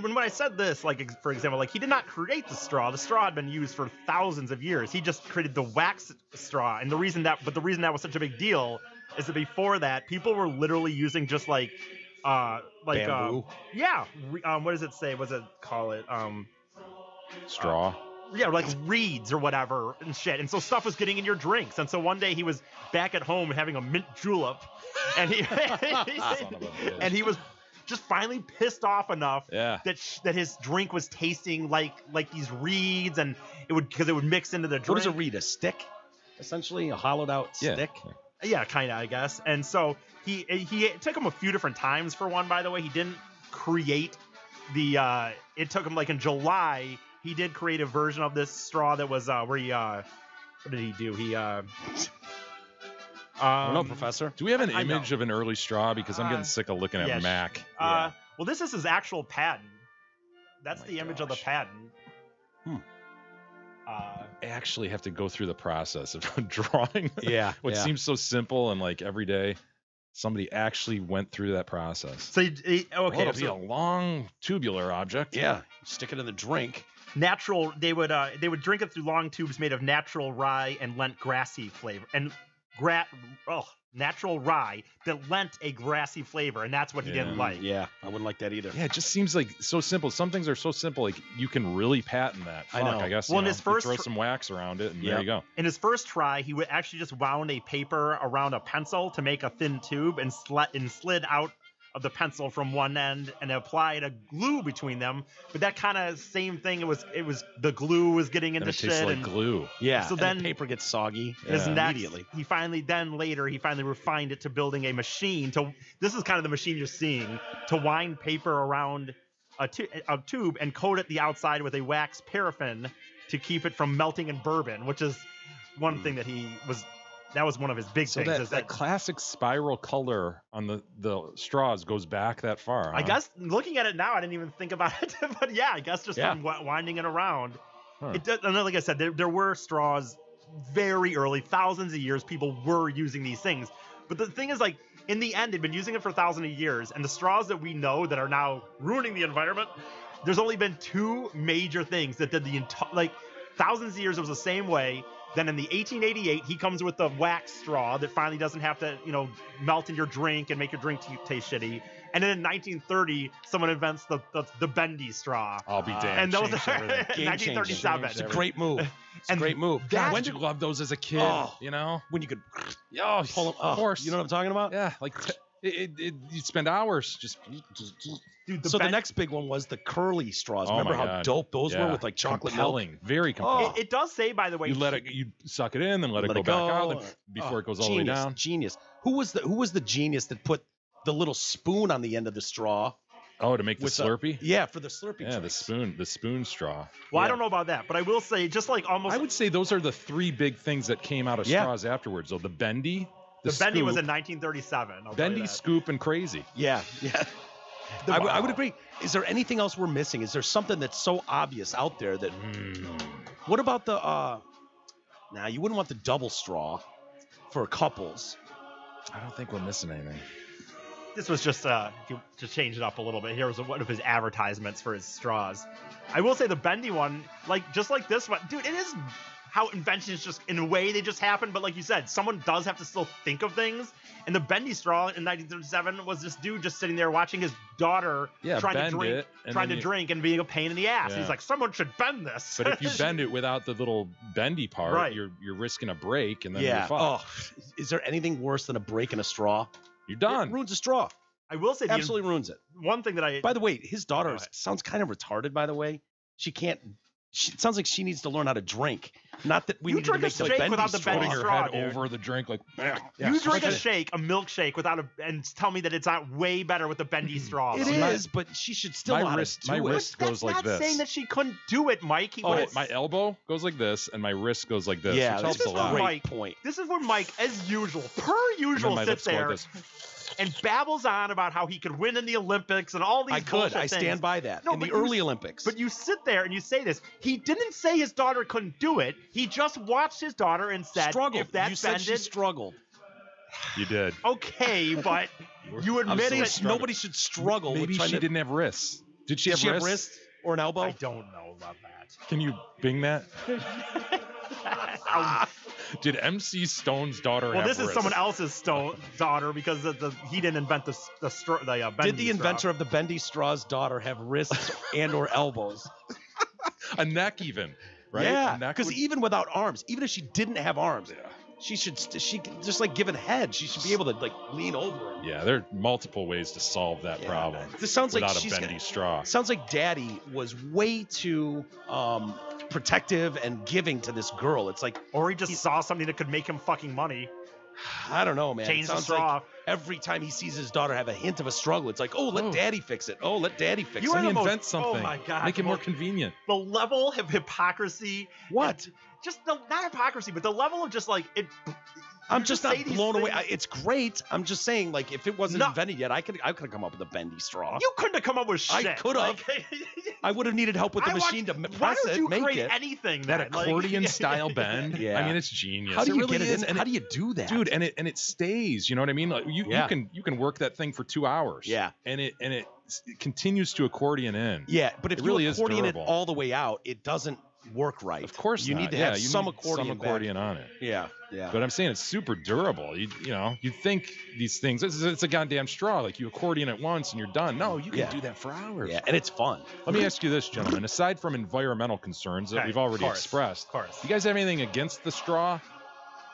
when I said this, like, for example, like, he did not create the straw. The straw had been used for thousands of years. He just created the wax straw. And the reason that was such a big deal is that before that, people were literally using just like bamboo. What does it say? What does it call it? Straw. Like reeds or whatever and shit. And so stuff was getting in your drinks. And so one day he was back at home having a mint julep, and he was just finally pissed off enough that his drink was tasting like these reeds, and because it would mix into the drink. What is a reed? A stick, essentially, a hollowed out stick. Yeah, kind of, I guess. And so it took him a few different times. For one, by the way, he didn't create the. It took him like in July. He did create a version of this straw that was where he. What did he do? He. I don't know, Professor. Do we have an image of an early straw? Because I'm getting sick of looking at Mac. Well, this is his actual patent. That's the image of the patent. I actually have to go through the process of drawing. What seems so simple and like every day. Somebody actually went through that process. So it'll be a long tubular object. Yeah, stick it in the drink. Natural. They would drink it through long tubes made of natural rye and lent grassy flavor and natural rye that lent a grassy flavor, and that's what he didn't like. Yeah, I wouldn't like that either. Yeah, it just seems like so simple. Some things are so simple, like you can really patent that. I know. I guess. Well, in his first throw some wax around it, and there you go. In his first try, he would actually just wound a paper around a pencil to make a thin tube and slid out of the pencil from one end and applied a glue between them. But that kind of same thing. It was the glue was getting into shit. Tastes like glue. Yeah. So then the paper gets soggy immediately. He finally refined it to building a machine. This is kind of the machine you're seeing to wind paper around a tube and coat it the outside with a wax paraffin to keep it from melting in bourbon, which is one thing that that was one of his big things. So that classic spiral color on the straws goes back that far. Huh? I guess looking at it now, I didn't even think about it, but yeah, I guess just from winding it around. It does, and like I said, there were straws very early, thousands of years, people were using these things. But the thing is, like, in the end, they've been using it for thousands of years, and the straws that we know that are now ruining the environment, there's only been 2 major things that did the entire, like, thousands of years it was the same way. Then in the 1888, he comes with the wax straw that finally doesn't have to, melt in your drink and make your drink taste shitty. And then in 1930, someone invents the bendy straw. I'll be damned. And those Changed are everything. Game 1937. It's a great move. It's a great move. God, when did did you love those as a kid? Oh. When you could Oh, pull them? of course. You know what I'm talking about? Yeah, like you'd spend hours just. Dude, the next big one was the curly straws. Oh Remember my how God. dope those were with like chocolate compelling, milk? very compelling. It does say, by the way, You suck it in, then let it go back out before it goes all the way down. Genius. Who was the genius that put the little spoon on the end of the straw? Oh, to make the With the- Slurpee? Yeah, for the Slurpee. Yeah, the drinks. spoon straw. Well, Yeah. I don't know about that, but I will say, just like almost. I would say those are the 3 big things that came out of Yeah. straws afterwards. So the bendy, the bendy was scoop, in 1937. I'll tell you bendy, that. scoop, and crazy. Yeah. I would agree. Is there anything else we're missing? Is there something that's so obvious out there that? What about the? Now you wouldn't want the double straw for couples. I don't think we're missing anything. This was just to change it up a little bit. Here was one of his advertisements for his straws. I will say the bendy one, just like this one, dude, it is how inventions just, in a way, they just happen. But like you said, someone does have to still think of things. And the bendy straw in 1937 was this dude just sitting there watching his daughter trying to drink and being a pain in the ass. Yeah. He's like, someone should bend this. But if you bend it without the little bendy part, Right. you're risking a break, and then Yeah. you're fucked. Oh, is there anything worse than a break in a straw? You're done. It ruins a straw. I will say, Absolutely ruins it. one thing that I. By the way, his daughter Go ahead. sounds kind of retarded. By the way, she can't. It sounds like she needs to learn how to drink. Not that we You need to drink a make the shake bendy without the straw. bendy Putting your straw, head dude. over the drink, like, You drink a Okay. shake, a milkshake, and tell me that it's not way better with the bendy straw. It though. is, but she should still know my how wrist, to my do it. wrist That's goes like not this. saying that she couldn't do it, Mike. My elbow goes like this, and my wrist goes like this, Yeah, which this helps is a lot. great. Great point. This is where Mike, as usual, per And then usual, my sits lips go like there this. and babbles on about how he could win in the Olympics and all these I could. bullshit I things. stand by that. No, in the but you- early Olympics. But you sit there and you say this. He didn't say his daughter couldn't do it. He just watched his daughter and said, struggled. if that You said she bended, struggled. You did. okay, but you I'm admit saying it. struggle. Nobody should struggle. with Maybe trying she to, didn't have wrists. Did she Did have she have wrists? wrist or an elbow? I don't know about that. Can you Bing that? Um, Did MC Stone's daughter well, have this is wrists? someone else's daughter because he didn't invent the Did bendy the straw. inventor of the bendy straw's daughter have wrists and or elbows? A neck even, right? Yeah, A neck because would- even without arms, even if she didn't have arms, she should just like given head, she should be able to like lean over. Him. Yeah, there are multiple ways to solve that Yeah. problem. This sounds like without a she's bendy gonna- straw. Sounds like Daddy was way too protective and giving to this girl. It's like, Or he just saw something that could make him fucking money. I don't know, man. Change It the sounds straw. like every time he sees his daughter have a hint of a struggle, it's like, oh, let Daddy fix it. Oh, let Daddy fix You it. are Let me the most- invent something. oh my God, Make it the more most- convenient. The level of hypocrisy. What? Just not hypocrisy, but the level of just like it. I'm you just say not these blown away. things- It's great. I'm just saying, like, if it wasn't No. invented yet, I could have come up with a bendy straw. You couldn't have come up with shit. I could have. Like, I would have needed help with the I watched- machine to Why press don't it, you make create it. anything That then? Like- accordion style bend. Yeah. I mean, it's genius. How do It you really get it is. in? And How do you do that, dude? And it stays. You know what I mean? Like you Yeah. you can work that thing for 2 hours. Yeah. And it continues to accordion in. Yeah, but if It you really is accordion it durable. all the way out, it doesn't work right. Of course you not. need to Yeah, have you some need accordion. some back. accordion on it. Yeah, yeah. But I'm saying it's super durable. You know, you think these things, it's a goddamn straw. Like you accordion it once and you're done. No, you can Yeah. do that for hours. Yeah, and it's fun. Let me ask you this, gentlemen. Aside from environmental concerns that Okay, we've already of course, expressed, Of course. you guys have anything against the straw?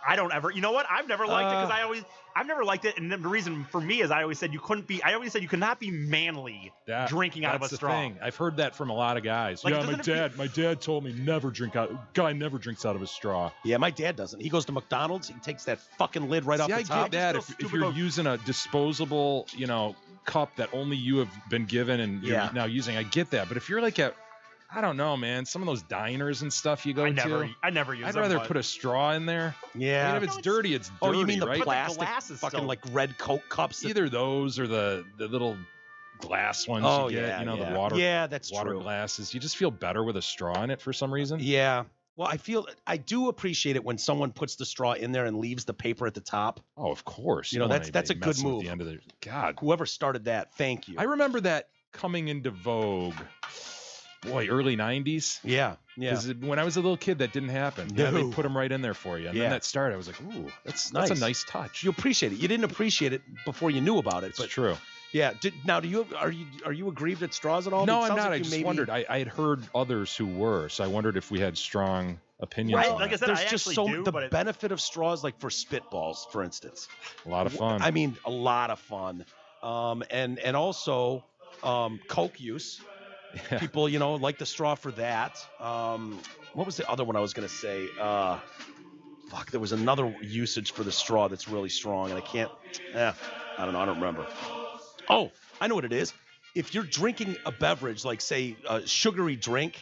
I don't ever. You know what? I've never liked it because I've never liked it, and the reason for me is I always said you couldn't be. I always said you could not be manly drinking out of a That's the straw. thing. I've heard that from a lot of guys. Like, Yeah, doesn't my dad told me never drink out. Guy never drinks out of a straw. Yeah, my dad doesn't. He goes to McDonald's, he takes that fucking lid right off See, the I top. get that Just if those you're stupid- using a disposable, cup that only you have been given and you're Yeah. now using, I get that. But if you're like I don't know, man, some of those diners and stuff you go I to, never use I'd them. rather but- put a straw in there. Yeah. I mean, if it's dirty, it's dirty. Oh, you mean the right? But the plastic glass is fucking still- like red Coke cups? That, Either those or the little glass ones oh you get, yeah, the yeah. water Yeah, that's water true. glasses. You just feel better with a straw in it for some reason. Yeah, Well, I do appreciate it when someone puts the straw in there and leaves the paper at the top. Oh, of course. You know, don't want that's a anybody good messing with move. The end of the God. Whoever started that, thank you. I remember that coming into vogue. Boy, early 90s. Yeah. Because when I was a little kid, that didn't happen. Yeah, they No. put them right in there for you. And Yeah. then that started, I was like, ooh, That's that's nice. a nice touch. You appreciate it. You didn't appreciate it before you knew about it. It's But true. yeah. Are you aggrieved at straws at all? No, It I'm sounds not. like I you just maybe- wondered. I had heard others who were, so I wondered if we had strong opinions Right, on like I that. said, There's I just actually so do, the but benefit of straws, like for spitballs, for instance. A lot of fun. I mean, a lot of fun. And also Coke use. Yeah. People, like the straw for that. What was the other one I was gonna say? There was another usage for the straw that's really strong, and I can't. I don't know. I don't remember. Oh, I know what it is. If you're drinking a beverage, like say a sugary drink,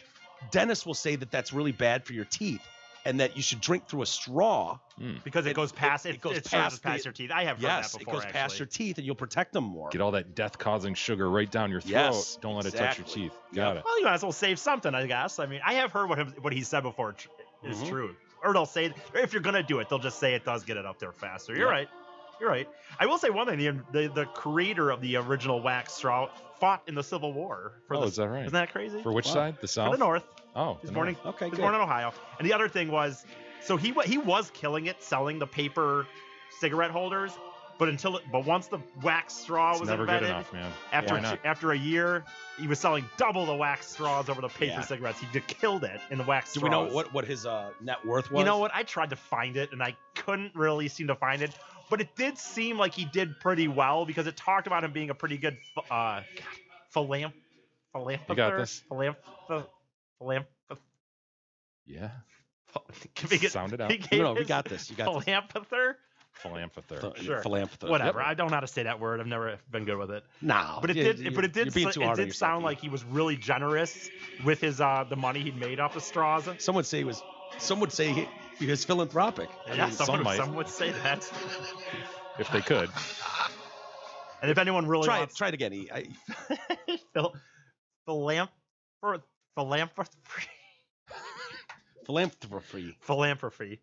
dentists will say that that's really bad for your teeth, and that you should drink through a straw. because it goes past it goes past past your teeth. I have heard Yes, that it before. goes past your teeth, and you'll protect them more. Get all that death-causing sugar right down your throat. Yes, Don't let it touch your exactly. teeth. Got it. Well, you might as well save something, I guess. I mean, I have heard what he said before is Mhm. true. Or they'll say, if you're gonna do it, they'll just say it does get it up there faster. You're Yep. right. You're right. I will say one thing: the creator of the original wax straw fought in the Civil War. Oh, is that right? Isn't that crazy? For which Wow. side? The For South? the North. Oh, He's the born North. in, Okay, he's good. born in Ohio. And the other thing was, so he was killing it, selling the paper cigarette holders, but once the wax straw It's was never invented, good enough, man. after Why not? after a year, he was selling double the wax straws over the paper Yeah. cigarettes. He killed it in the wax Do straws. we know what his net worth was? You know what? I tried to find it and I couldn't really seem to find it, but it did seem like he did pretty well because it talked about him being a pretty good philanthropist. You got this? Yeah. Sound it out. No, we got this. You got this. Philanthropist. Sure. Philanthropist. Whatever. Yep. I don't know how to say that word. I've never been good with it. No, But it you- did. you- But it did. You're being too hard on It did yourself, sound Ian. like he was really generous with his the money he'd made off the straws. Some would say he was philanthropic. Yeah, mean, some might. some would say that. If they could. And if anyone really Try it. wants Try it again. philanthropy.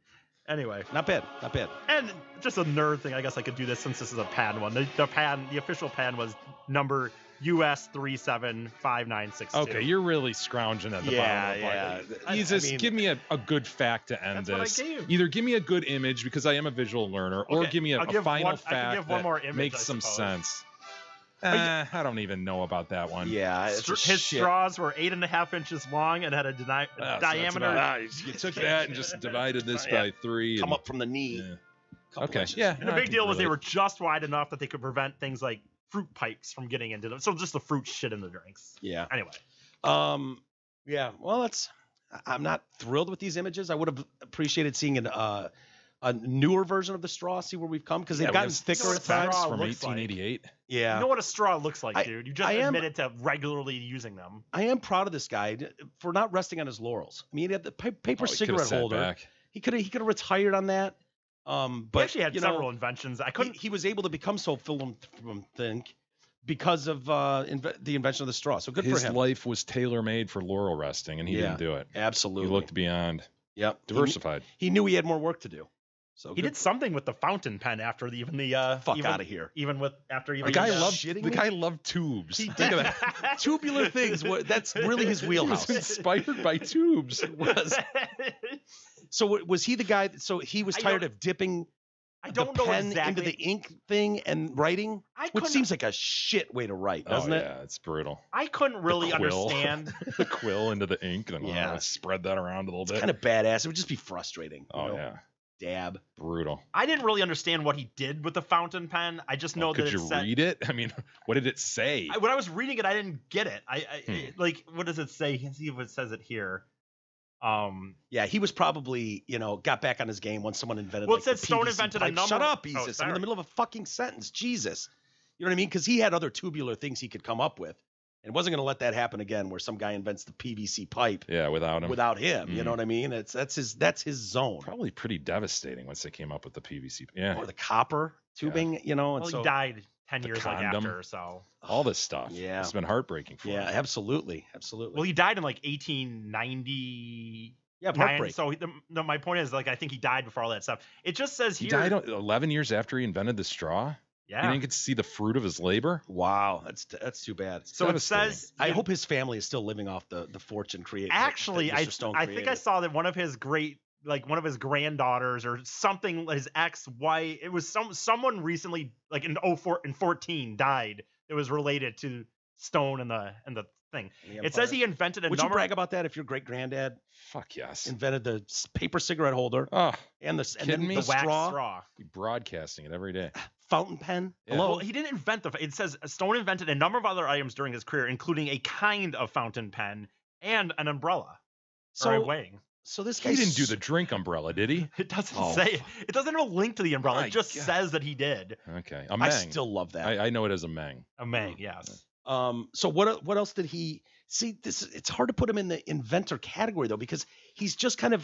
Anyway, Not bad. Not bad. and just a nerd thing. I guess I could do this since this is a PAN one. The official PAN was number US 375962. Okay, you're really scrounging at the Yeah, bottom yeah. of the I Jesus, mean- give me a good fact to end That's what I this. gave. Either give me a good image because I am a visual learner, or Okay, give me a I'll give final one- I can fact give one that more image, makes I some suppose. sense. I don't even know about that one. Yeah, it's a His shit. straws were 8.5 inches long and had a Ah, so that's diameter. about- you took that and just divided this by 3. Come and- up from the knee. Yeah. Couple Okay. inches. Yeah. And the big deal was they were just wide enough that they could prevent things like fruit pipes from getting into them. So just the fruit shit in the drinks. Yeah. Anyway, Yeah. Well, I'm not thrilled with these images. I would have appreciated seeing a newer version of the straw. See where we've come because they've gotten thicker at straw times. from looks like. 1888. Yeah. you know what a straw looks like, I- dude. You just I am- admitted to regularly using them. I am proud of this guy for not resting on his laurels. I mean, he had the paper Oh, he coulda cigarette sat holder. back. He could have retired on that. But He actually had you know, several inventions. I couldn't. He was able to become so philanthropic because of the invention of the straw. So good His for him. life was tailor-made for laurel resting, and he Yeah. didn't do it. Absolutely. He looked beyond. Yep. Diversified. He knew he had more work to do. So He good- did something with the fountain pen after the Fuck outta here. Even with after even The guy the, loved shitting the me? guy loved tubes. He Think of did. that. tubular things. That's really his He wheelhouse. was inspired by tubes. So was he the guy? So he was I tired don't- of dipping I the don't know pen exactly. into the ink thing and writing, I which couldn't- seems like a shit way to write, doesn't oh, it? Yeah, it's brutal. I couldn't really quill. understand. The quill into the ink, and Yeah. spread that around a little bit. Kind of badass. It would just be frustrating. you oh know? yeah, Dab. brutal. I didn't really understand what he did with the fountain pen. I just know Well, that could it you said, read it? I mean, what did it say? when I was reading it, I didn't get it. Like, what does it say? Let's see if it says it here. Yeah, he was probably, got back on his game once someone invented. Well, like, it said the Stone PVC invented a pipe. number- Shut up, Oh, Jesus! I'm in sorry. the middle of a fucking sentence. Jesus, you know what I mean? Because he had other tubular things he could come up with, and wasn't going to let that happen again, where some guy invents the PVC pipe Yeah, without him. without him. You Mhm. know what I mean? That's his zone. Probably pretty devastating once they came up with the PVC. Yeah, Or the copper tubing, and Well, so he died 10 The years condom. after, so. all this stuff. Yeah. It's been heartbreaking for yeah, him. absolutely. Well, he died in like 1890. Yeah, And heartbreak. so my point is, like, I think he died before all that stuff. It just says He here. died 11 years after he invented the straw. He Yeah. didn't get to see the fruit of his labor. Wow, that's too bad. So it devastating. says. I hope his family is still living off the fortune created. Actually, that Mr. Stone I think I created. saw that one of his granddaughters or something, his ex-wife, it was someone recently, like in 14 died. It was related to Stone and the thing. It says he invented a Would you number. brag about that if your great granddad Fuck yes. invented the paper cigarette holder Oh, and kidding then me? the the wax straw, straw. be broadcasting it every day. fountain pen? Yeah. Hello. Well, he didn't invent it says Stone invented a number of other items during his career, including a kind of fountain pen and an umbrella. Or a so wing. so this He guy didn't do the drink umbrella, did he? It doesn't Oh. say. It doesn't have a link to the umbrella. My It just God. says that he did. Okay, a I Meng. still love that. I know it as a Meng. A Mang, yes. So what else did he see? It's hard to put him in the inventor category though, because he's just kind of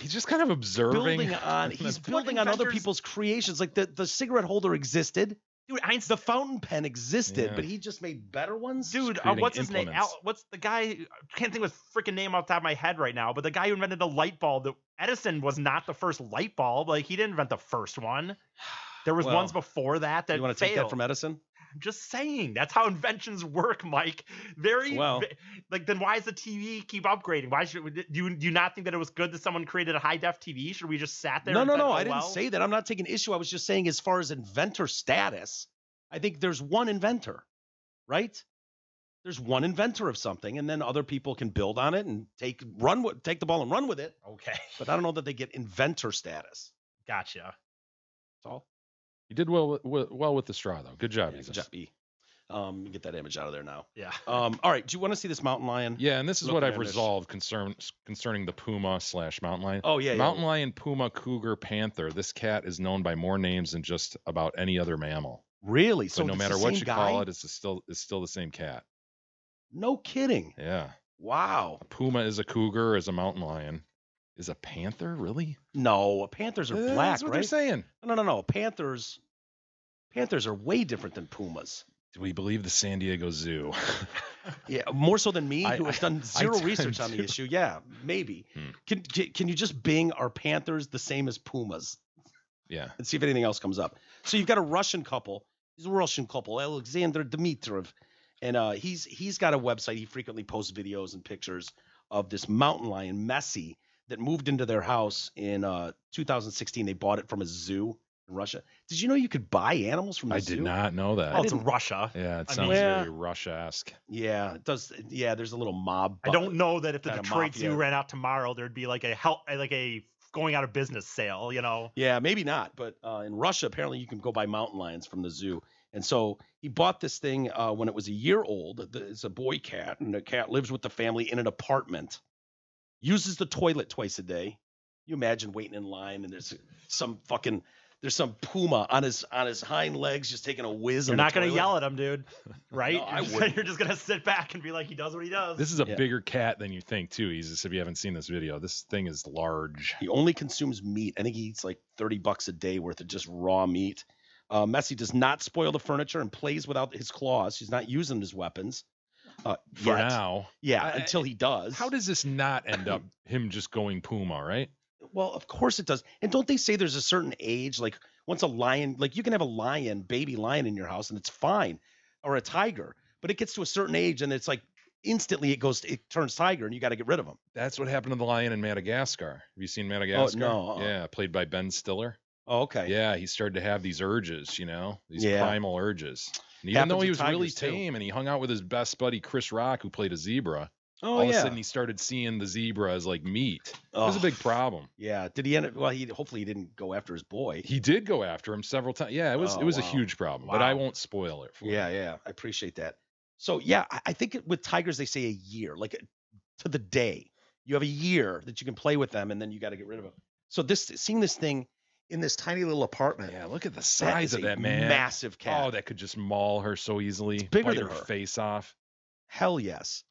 observing. building on he's building on other inventors- people's creations. Like the cigarette holder existed, Dude, the fountain pen existed, Yeah. but he just made better ones. Dude, creating what's his name? implements. What's the guy? I can't think of his freaking name off the top of my head right now. But the guy who invented the light bulb. Edison was not the first light bulb. Like he didn't invent the first one. There was Well, ones before that you want to failed. take that from Edison? I'm just saying that's how inventions work, Mike. Well- Like then why does the TV keep upgrading? Why should do you not think that it was good that someone created a high def TV? Should we just sat there? No, and no, said, no. "Oh, I didn't well"? say that. I'm not taking issue. I was just saying, as far as inventor status, I think there's one inventor, right? There's one inventor of something, and then other people can build on it and take the ball and run with it. Okay, But I don't know that they get inventor status. gotcha. That's all. You did well with the straw, though. Good job, Yeah, Isis. good job, B. Get that image out of there now. Yeah. All right. Do you want to see this mountain lion? Yeah, and this is Look what I've at this. resolved concerning the puma / mountain lion. Oh yeah. Mountain lion, puma, cougar, panther. This cat is known by more names than just about any other mammal. Really? So no it's matter the what same you guy? call it, it's still the same cat. No kidding. Yeah. Wow. A puma is a cougar, is a mountain lion. Is a panther really? No, panthers are black, That's what right? they're saying. No. Panthers are way different than pumas. Do we believe the San Diego Zoo? Yeah, more so than me, I- who has done I zero tend research on the to. issue. Yeah, maybe. Hmm. Can you just Bing are panthers the same as pumas Yeah. and see if anything else comes up? So you've got a Russian couple. He's a Russian couple, Alexander Dmitriev, and he's got a website. He frequently posts videos and pictures of this mountain lion, Messi, that moved into their house in 2016. They bought it from a zoo in Russia. Did you know you could buy animals from the I zoo? did not know that. Oh, it's Russia. Yeah, it I sounds mean- very Russia-esque. Yeah, it does. Yeah, there's a little mob. I don't know that if the Kinda Detroit mafia. Zoo ran out tomorrow, there'd be like a going out of business sale. You know. Yeah, maybe not. But in Russia, apparently you can go buy mountain lions from the zoo. And so he bought this thing when it was a year old. It's a boy cat, and the cat lives with the family in an apartment. Uses the toilet twice a day. You imagine waiting in line, and there's some puma on his hind legs just taking a whiz. You're on the not gonna toilet. yell at him, dude. Right? No, I wouldn't. You're just gonna sit back and be like, he does what he does. This is a Yeah. bigger cat than you think, too, Isis, if you haven't seen this video. This thing is large. He only consumes meat. I think he eats like $30 a day worth of just raw meat. Messi does not spoil the furniture and plays without his claws. He's not using his weapons. For yet. now. Yeah, I- until he does. How does this not end up him just going puma, right? Well, of course it does. And don't they say there's a certain age, like once a lion, like you can have a lion, baby lion in your house and it's fine, or a tiger, but it gets to a certain age and it's like instantly it turns tiger and you got to get rid of him. That's what happened to the lion in Madagascar. Have you seen Madagascar? no, Yeah, played by Ben Stiller. Oh, okay. Yeah, he started to have these urges, these Yeah. primal urges. And even Happens though he with was really tigers, too. tame and he hung out with his best buddy Chris Rock, who played a zebra, Oh, all of yeah. a sudden he started seeing the zebra as like meat. It was a Oh. big problem. Yeah. Did he end up? Well, hopefully he didn't go after his boy. He did go after him several times. Yeah, it was Oh, a wow. huge problem, but I Wow. won't spoil it for you. Yeah. I appreciate that. So yeah, I think with tigers they say a year, like to the day. You have a year that you can play with them, and then you got to get rid of them. So seeing this thing in this tiny little apartment. Yeah, look at the that size is of a that man. massive cat. Oh, that could just maul her so easily. bigger bite than her her. face off. Hell yes.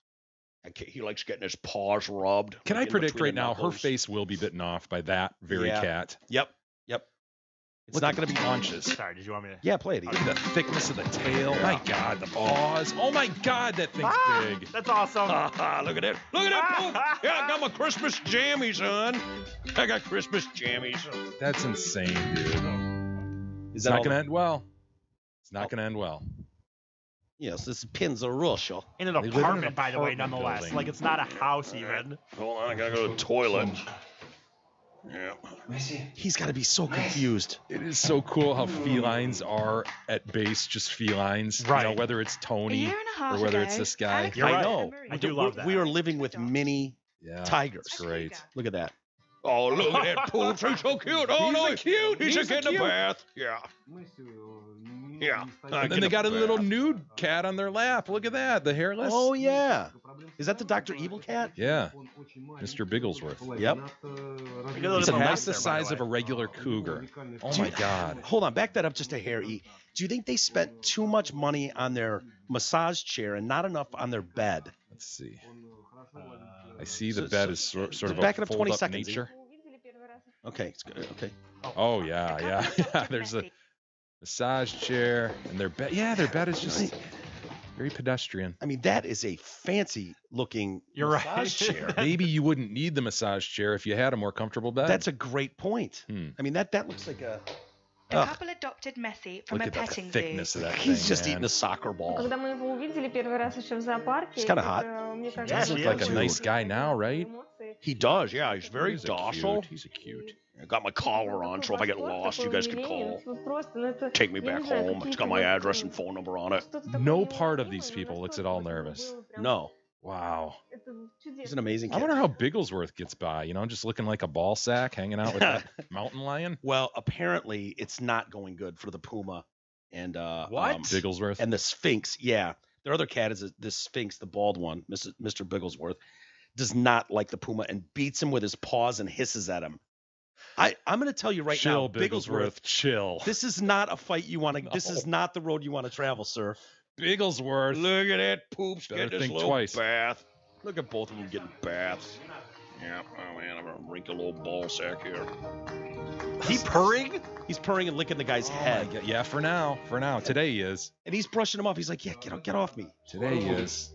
He likes getting his paws rubbed. Can I like, in predict between right the now her knuckles. face will be bitten off by that very Yeah. cat? Yep. It's not going to be launches. Sorry, did you want me to? Yeah, play it. Look at the thickness of the tail. My God, the paws. Oh my God, that thing's big. That's awesome. Look at it. Look at that. Yeah, I got my Christmas jammies on. I got Christmas jammies. That's insane, dude. It's not going to end well. It's not going to end well. Yes, this is Pinza-Russia. In an They live in an apartment, by the way, apartment nonetheless. building. Like, it's not a house even. Hold on, I gotta go to the toilet. Yeah. He's got to be so confused. It is so cool how felines are at base just felines. Right. You know, whether it's A Tony year and a half or whether ago, it's this guy. Alex You're I right. know. I do love that. We are living with mini Yeah. tigers. It's great. Look at that. Oh, look at that poops. He's so cute. Oh, He's no. a cute. He's He's just a getting a cute. bath. Yeah. Yeah. And then they got a little nude cat on their lap. Look at that. The hairless. Oh, yeah. Is that the Dr. Evil cat? Yeah. Mr. Bigglesworth. Yep. He's half the size of a regular cougar. Oh my God. Hold on, back that up just a hair, E. Do you think they spent too much money on their massage chair and not enough on their bed? Let's see. I see the bed is sort of back a it up 20 fold-up seconds, nature. Okay, it's good. Okay. Oh yeah, yeah. There's a massage chair and their bed. Yeah, their bed is just very pedestrian. I mean, that is a fancy looking You're right. massage chair. Maybe you wouldn't need the massage chair if you had a more comfortable bed. That's a great point. I mean, that looks like a. The Ugh. couple adopted Messi from Look a at the petting thickness zoo. of that He's thing, just man. eating a soccer ball. Когда мы его увидели первый раз еще в зоопарке, He's kinda hot. мне Yeah, кажется, she Looks is. like a Too. nice guy now, right? He does, yeah. He's very He's a docile. cute. He's a cute. I got my collar on, so if I get lost, you guys can call. Take me back home. It's got my address and phone number on it. No part of these people looks at all nervous. No. Wow. He's an amazing I kid. wonder how Bigglesworth gets by, you know, just looking like a ball sack hanging out with that mountain lion. Well, apparently it's not going good for the puma and What? Bigglesworth. and the Sphinx. Yeah, their other cat is the Sphinx, the bald one, Mr. Bigglesworth, does not like the puma and beats him with his paws and hisses at him. I'm going to tell you right Chill, now, Bigglesworth, chill. this is not a fight you want to. This is not the road you want to travel, sir. Bigglesworth. Look at that poops Better getting this think little twice. bath. Look at both of them getting baths. Yeah, oh man, I'm a wrinkled old ball sack here. He purring? He's purring and licking the guy's head, Yeah, for now. For now. Today he is. and he's brushing him off. He's like, "Yeah, get off me." Today he is.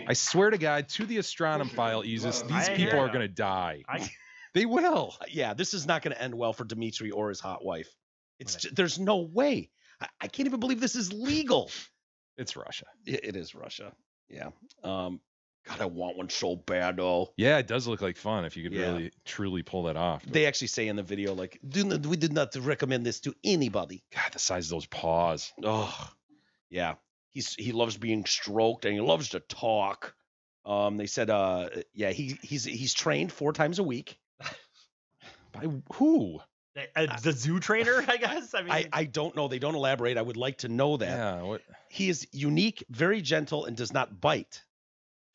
I swear to God, to the Astronom file, Isis, these I people hear are ya. going to die. I- They will. Yeah, this is not going to end well for Dimitri or his hot wife. There's no way. I can't even believe this is legal. It's Russia. It is Russia. Yeah. God, I want one so bad though. Yeah, it does look like fun if you could Yeah. really, truly pull that off. But They actually say in the video, like, we did not recommend this to anybody. God, the size of those paws. Oh, yeah. He loves being stroked and he loves to talk. They said, yeah, he's trained 4 times a week. By who? The zoo trainer, I guess? I mean, I don't know. They don't elaborate. I would like to know that. Yeah, what? He is unique, very gentle, and does not bite.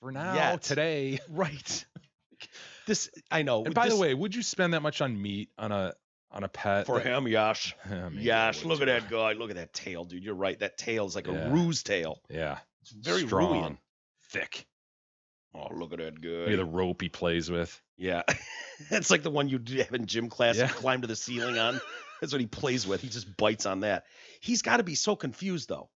For now, Yet. today. Right. This I know. And by the this- way, would you spend that much on meat on a pet? for him, yes. Maybe Yes. I would Look at too. that guy. Look at that tail, dude. You're right. That tail is like Yeah. a ruse tail. Yeah, It's very strong, ruined. thick. Oh, look at that Maybe guy. the rope he plays with. Yeah. It's like the one you have in gym class Yeah. and climb to the ceiling on. That's what he plays with. He just bites on that. He's got to be so confused though.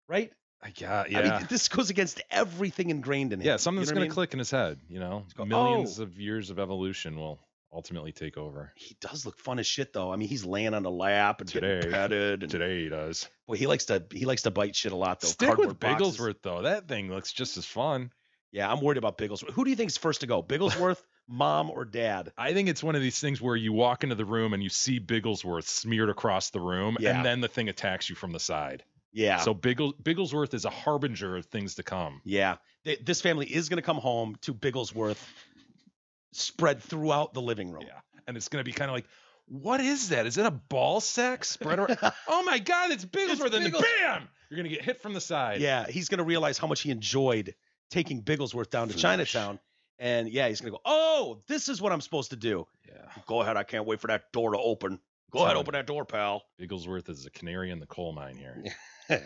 Right? Yeah. I mean, this goes against everything ingrained in him. Yeah, something's You know what going I to mean? click in his head, you know? go, Millions "Oh." of years of evolution will ultimately take over. He does look fun as shit though. I mean, he's laying on the lap and Today. getting petted. And, Today he does. boy, he likes to bite shit a lot though. Stick Cardboard with boxes. Bigglesworth, though. That thing looks just as fun. Yeah, I'm worried about Bigglesworth. Who do you think's first to go? Bigglesworth, mom, or dad? I think it's one of these things where you walk into the room and you see Bigglesworth smeared across the room, Yeah. and then the thing attacks you from the side. Yeah. So Bigglesworth is a harbinger of things to come. Yeah. This family is going to come home to Bigglesworth spread throughout the living room. Yeah. And it's going to be kind of like, what is that? Is it a ball sack spread around? Oh my God, it's Bigglesworth. And then bam! You're going to get hit from the side. Yeah. He's going to realize how much he enjoyed taking Bigglesworth down to Foolish. Chinatown. And yeah, he's going to go, oh, this is what I'm supposed to do. Yeah. Go ahead. I can't wait for that door to open. Go ahead, open that door, pal. Bigglesworth is a canary in the coal mine here. I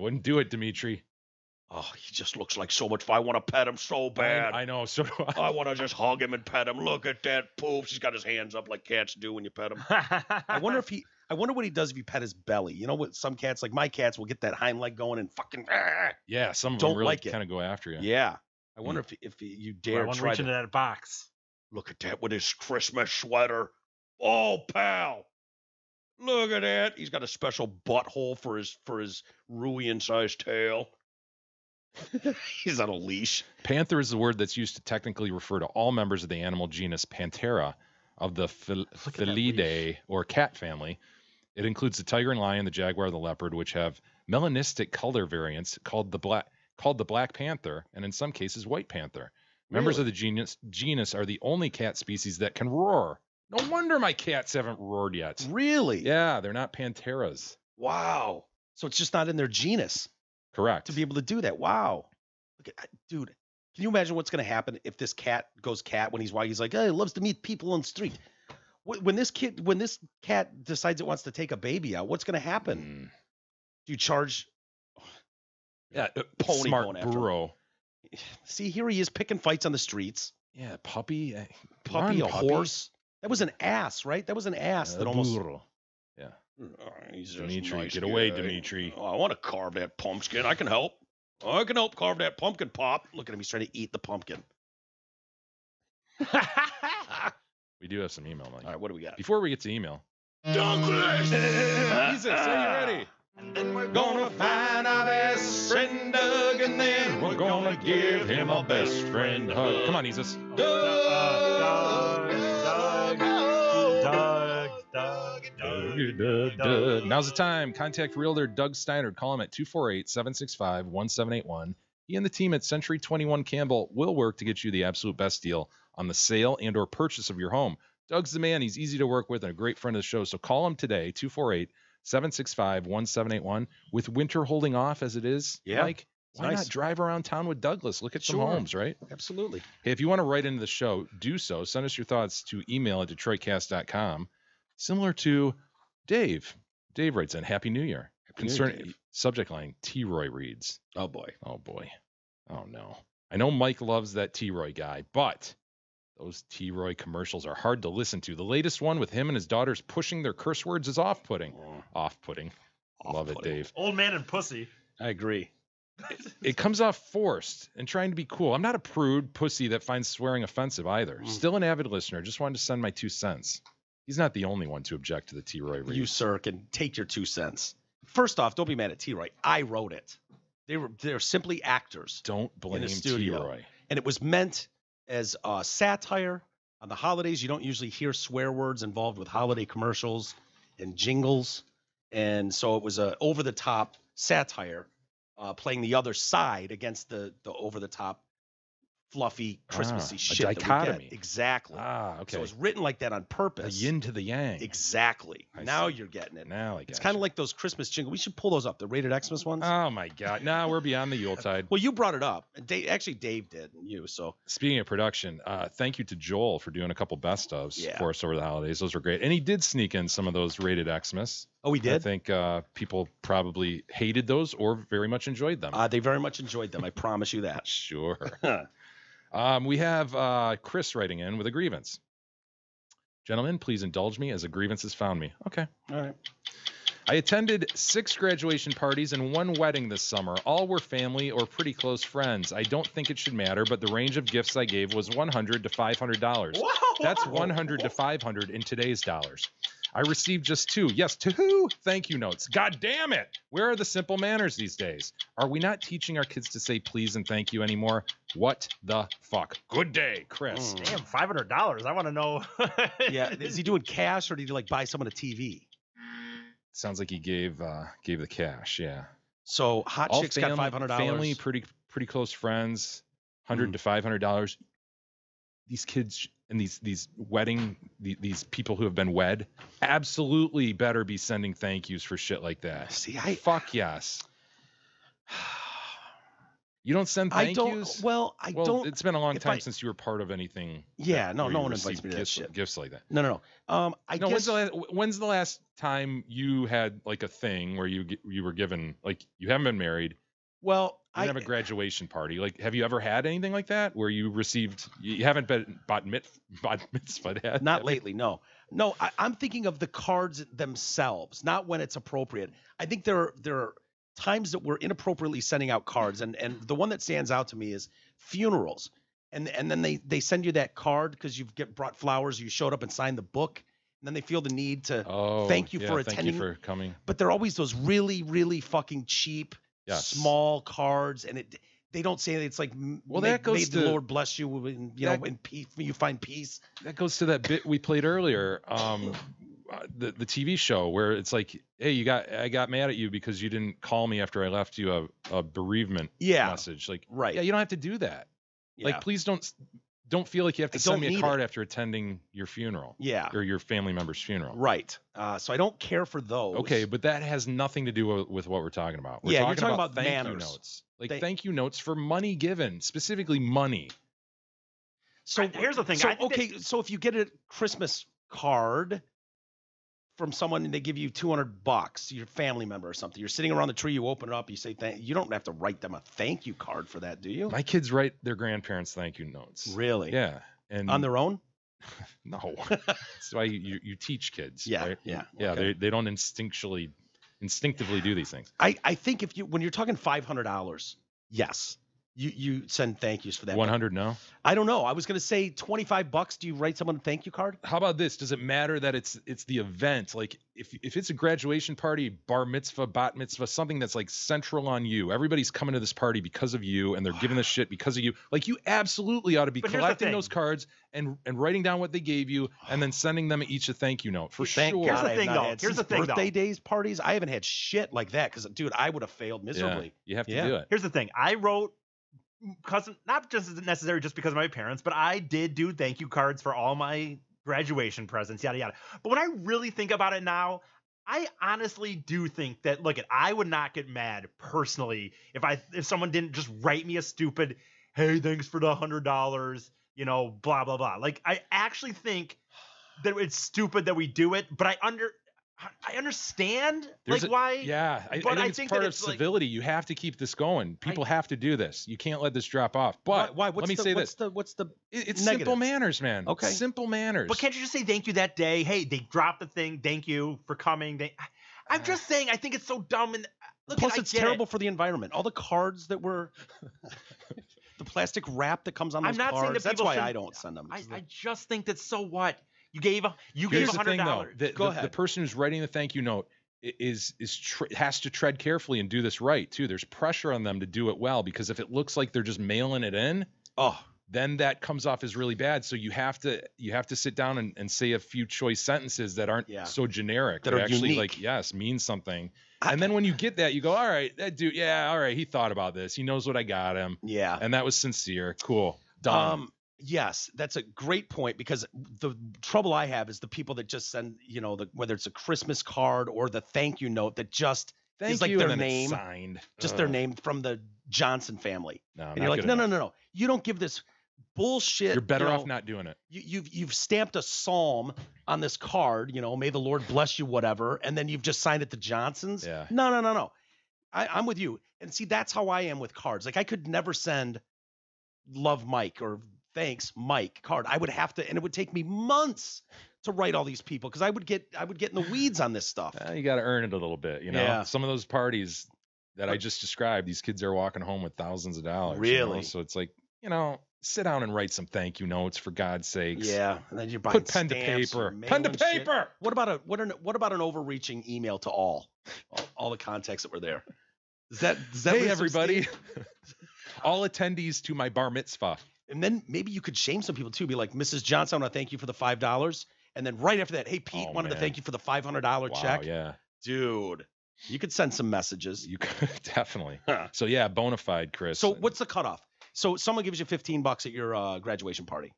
wouldn't do it, Dimitri. Oh, he just looks like so much fun. I want to pet him so bad. I know. So do I. I want to just hug him and pet him. Look at that poops. He's got his hands up like cats do when you pet him. I wonder what he does if you pet his belly. You know what? Some cats, like my cats, will get that hind leg going and fucking. Yeah, some of Don't them really like it. kind of go after you. Yeah. I wonder if you dare One try reaching to. into that box. Look at that with his Christmas sweater. Oh, pal. Look at that. He's got a special butthole for his Ruian-sized tail. He's on a leash. Panther is the word that's used to technically refer to all members of the animal genus Panthera of the Felidae or cat family. It includes the tiger and lion, the jaguar, the leopard, which have melanistic color variants called the black panther, and in some cases white panther. Members of the genus are the only cat species that can roar. No wonder my cats haven't roared yet. Really? Yeah, they're not panteras. Wow. So it's just not in their genus Correct. to be able to do that. Wow. Look at, dude, can you imagine what's going to happen if this cat goes cat when he's white? He's like, hey, he loves to meet people on the street. When this cat decides it wants to take a baby out, what's going to happen? Do you charge? Yeah, pony smart going after him. burro. See, here he is picking fights on the streets. Yeah, puppy. Puppy, a horse. That was an ass, right? That was an ass that almost. Burro. Yeah. He's just Dimitri, nice get away, guy. Dimitri. Oh, I want to carve that pumpkin. I can help. I can help carve that pumpkin, Pop. Look at him. He's trying to eat the pumpkin. We do have some email, Mike. All right, what do we got? Before we get to email. Douglas! Jesus, are you ready? And we're gonna find our best friend Doug, and then we're gonna give him a best friend hug. Come on, Isis. Now's the time. Contact Realtor Doug Steiner. Call him at 248-765-1781. He and the team at Century 21 Campbell will work to get you the absolute best deal on the sale and or purchase of your home. Doug's the man. He's easy to work with and a great friend of the show. So call him today, 248-765-1781. With winter holding off as it is, Mike, why not drive around town with Douglas? Look at some homes, right? Absolutely. Hey, if you want to write into the show, do so. Send us your thoughts to email at DetroitCast.com. Similar to Dave. Dave writes in, Happy New Year. Subject line, T-Roy reads. Oh, boy. Oh, boy. Oh, no. I know Mike loves that T-Roy guy, but those T-Roy commercials are hard to listen to. The latest one with him and his daughters pushing their curse words is off-putting. Off-putting. Love it, Dave. Old man and pussy. I agree. It comes off forced and trying to be cool. I'm not a prude pussy that finds swearing offensive either. Still an avid listener. Just wanted to send my 2 cents. He's not the only one to object to the T-Roy read. You, sir, can take your 2 cents. First off, don't be mad at T-Roy. I wrote it. They're simply actors. Don't blame in the studio. T-Roy. And it was meant as satire on the holidays. You don't usually hear swear words involved with holiday commercials and jingles. And so it was a over-the-top satire playing the other side against the over-the-top fluffy Christmassy shit. A dichotomy. That we get. Exactly. Okay. So it was written like that on purpose. A yin to the yang. Exactly. I Now see. you're getting it. Now I get It's kind of like those Christmas jingles. We should pull those up. The Rated Xmas ones. Oh my God. Nah, we're beyond the Yuletide. Well, you brought it up. Actually, Dave did. And you. So speaking of production, thank you to Joel for doing a couple best ofs for us over the holidays. Those were great. And he did sneak in some of those Rated Xmas. Oh, he did? I think people probably hated those or very much enjoyed them. They very much enjoyed them. I promise you that. Sure. We have Chris writing in with a grievance. Gentlemen, please indulge me as a grievance has found me. Okay. All right. I attended 6 graduation parties and 1 wedding this summer. All were family or pretty close friends. I don't think it should matter, but the range of gifts I gave was $100 to $500. Whoa! That's $100 to $500 in today's dollars. I received just 2. Yes, 2 thank you notes. God damn it. Where are the simple manners these days? Are we not teaching our kids to say please and thank you anymore? What the fuck? Good day, Chris. Damn, $500. I want to know. Yeah. Is he doing cash or did he like buy someone a TV? Sounds like he gave the cash. Yeah. So hot All chicks got $500. Family, pretty close friends, $100 to $500. These kids and these people who have been wed absolutely better be sending thank yous for shit like that. See, fuck yes. You don't send thank yous? Well, I don't. It's been a long time since you were part of anything. Yeah, no where one you invites received me to that gifts, shit. Gifts like that. No. I guess. When's the last time you had like a thing where you were given, like, you haven't been married? Well, You didn't have a graduation party. Like, have you ever had anything like that where you received? You haven't been bat mitzvah yet? Not lately, no. No, I'm thinking of the cards themselves, not when it's appropriate. I think there are times that we're inappropriately sending out cards, and the one that stands out to me is funerals. And then they send you that card because you've brought flowers, you showed up and signed the book, and then they feel the need to thank you for attending. Thank you for coming. But they're always those really, really fucking cheap, small cards, and they don't say it's like, that goes may to the Lord bless you, and in peace, you find peace. That goes to that bit we played earlier, the TV show where it's like, hey, I got mad at you because you didn't call me after I left you a bereavement message. Like, right? Yeah, you don't have to do that. Yeah. Like, please don't feel like you have to send me a card after attending your funeral. Yeah. Or your family member's funeral. Right. So I don't care for those. Okay, but that has nothing to do with what we're talking about. We're you're talking about thank manners. you notes. Like thank you notes for money given, specifically money. So here's the thing. So if you get a Christmas card from someone and they give you $200, your family member or something, you're sitting around the tree, you open it up, you say you don't have to write them a thank you card for that, do you? My kids write their grandparents thank you notes. Really? Yeah. And on their own? No. That's why you teach kids. Yeah. Right? Yeah. Yeah. Okay. They don't instinctively do these things. I think when you're talking $500, yes. You send thank yous for that. 100, no? I don't know. I was going to say $25. Do you write someone a thank you card? How about this? Does it matter that it's the event? Like if it's a graduation party, bar mitzvah, bat mitzvah, something that's like central on you. Everybody's coming to this party because of you, and they're giving this shit because of you. Like, you absolutely ought to be collecting those cards and writing down what they gave you, and then sending them each a thank you note for sure. Here's the thing, though. Here's the thing, birthday days parties, I haven't had shit like that because, dude, I would have failed miserably. Yeah, you have to do it. Here's the thing. I wrote not just necessary just because of my parents, but I did do thank you cards for all my graduation presents, yada yada. But when I really think about it now, I honestly do think that I would not get mad personally if someone didn't just write me a stupid, hey, thanks for the $100, blah blah blah. Like, I actually think that it's stupid that we do it, but I understand why. Yeah, I think it's part of civility. You have to keep this going. People have to do this. You can't let this drop off. But why? Let me say this. What's the It's negative? Simple manners, man. Okay. Simple manners. But can't you just say thank you that day? Hey, they dropped the thing. Thank you for coming. I'm just saying, I think it's so dumb. And plus, it's terrible for the environment. All the cards that were the plastic wrap that comes on those cards. Saying that that's why I don't send them. I just think that, so what? You gave Here's $100. Go ahead. The person who's writing the thank you note has to tread carefully and do this right too. There's pressure on them to do it well, because if it looks like they're just mailing it in, then that comes off as really bad. So you have to sit down and say a few choice sentences that aren't so generic, that are actually unique. Mean something. And then when you get that, you go, all right, that dude, all right, he thought about this. He knows what I got him. Yeah. And that was sincere. Cool. Done. Yes, that's a great point, because the trouble I have is the people that just send, whether it's a Christmas card or the thank you note that just is like their name, signed, just their name from the Johnson family. No, and you're like, no. You don't give this bullshit. You're better off not doing it. You've stamped a psalm on this card, may the Lord bless you, whatever, and then you've just signed it to Johnson's. Yeah. No. I'm with you. And see, that's how I am with cards. Like, I could never send love Mike or thanks Mike card. I would have to, and it would take me months to write all these people, because I would get in the weeds on this stuff. You got to earn it a little bit, Yeah. Some of those parties that I just described, these kids are walking home with thousands of dollars. Really? So it's like, sit down and write some thank you notes, for God's sakes. Yeah, and then you're buying put pen to stamps, paper. mailing Pen to paper. Shit. What about an overreaching email to all the contacts that were there? Does that hey everybody, all attendees to my bar mitzvah. And then maybe you could shame some people too. Be like, Mrs. Johnson, I want to thank you for the $5. And then right after that, hey, Pete, wanted to thank you for the $500 check. Yeah. Dude, you could send some messages. You could, definitely. So yeah, bona fide, Chris. So what's the cutoff? So someone gives you $15 at your graduation party.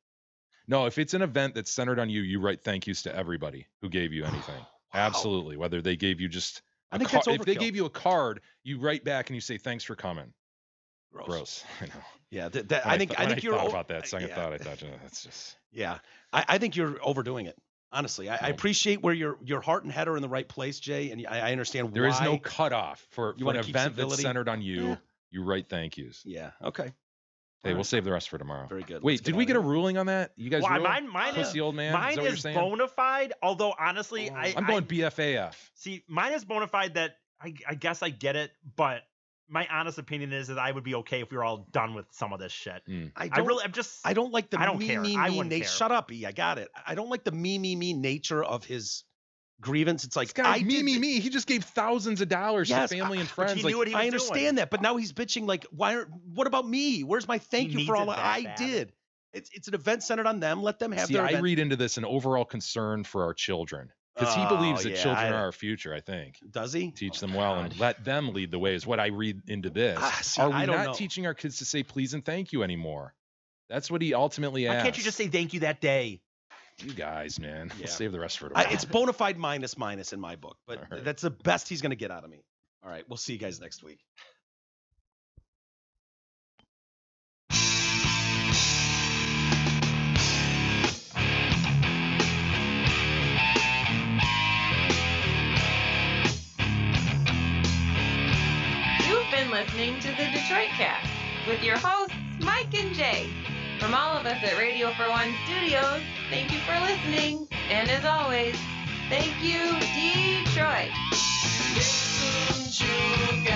No, if it's an event that's centered on you, you write thank yous to everybody who gave you anything. Wow. Absolutely. Whether they gave you just I think that's overkill. If they gave you a card, you write back and you say, thanks for coming. Gross. I know. Yeah, I think you're thought about that second thought. I thought that's just. Yeah, I think you're overdoing it. Honestly, I appreciate where your heart and head are in the right place, Jay, and I understand there is no cutoff for an event that's centered on you. Yeah. You write thank yous. Yeah. Okay. Hey, we'll save the rest for tomorrow. Very good. Wait, Let's did get we out get a of here. ruling on that? You guys Well, rule? mine is Pussy old man? Mine is that what you're is saying? bona fide. Although honestly, I'm going BFAF. See, mine is bona fide that I guess I get it, but my honest opinion is that I would be okay if we were all done with some of this shit. I I don't like the I don't me, care. me, I me wouldn't nature. care. Shut up, E. I got it. I don't like the me, nature of his grievance. It's like, This guy, I did me. He just gave thousands of dollars Yes, to family and But friends. he Like, knew what he was I understand that, but now he's bitching like, what about me? Where's my thank He you needs for all it that that I bad. did? It's an event centered on them. Let them have see, their I event. read into this an overall concern for our children. Because he believes that yeah, children are our future, I think. Does he? Teach them well and let them lead the way is what I read into this. See, Are we I don't not know. teaching our kids to say please and thank you anymore? That's what he ultimately Why asked. can't you just say thank you that day? You guys, man. Yeah. We'll save the rest for tomorrow. It's bona fide minus in my book, but All right. that's the best he's going to get out of me. All right. We'll see you guys next week. You've been listening to the Detroit Cast with your hosts, Mike and Jay. From all of us at Radio for One Studios, thank you for listening. And as always, thank you, Detroit. Listen, sugar.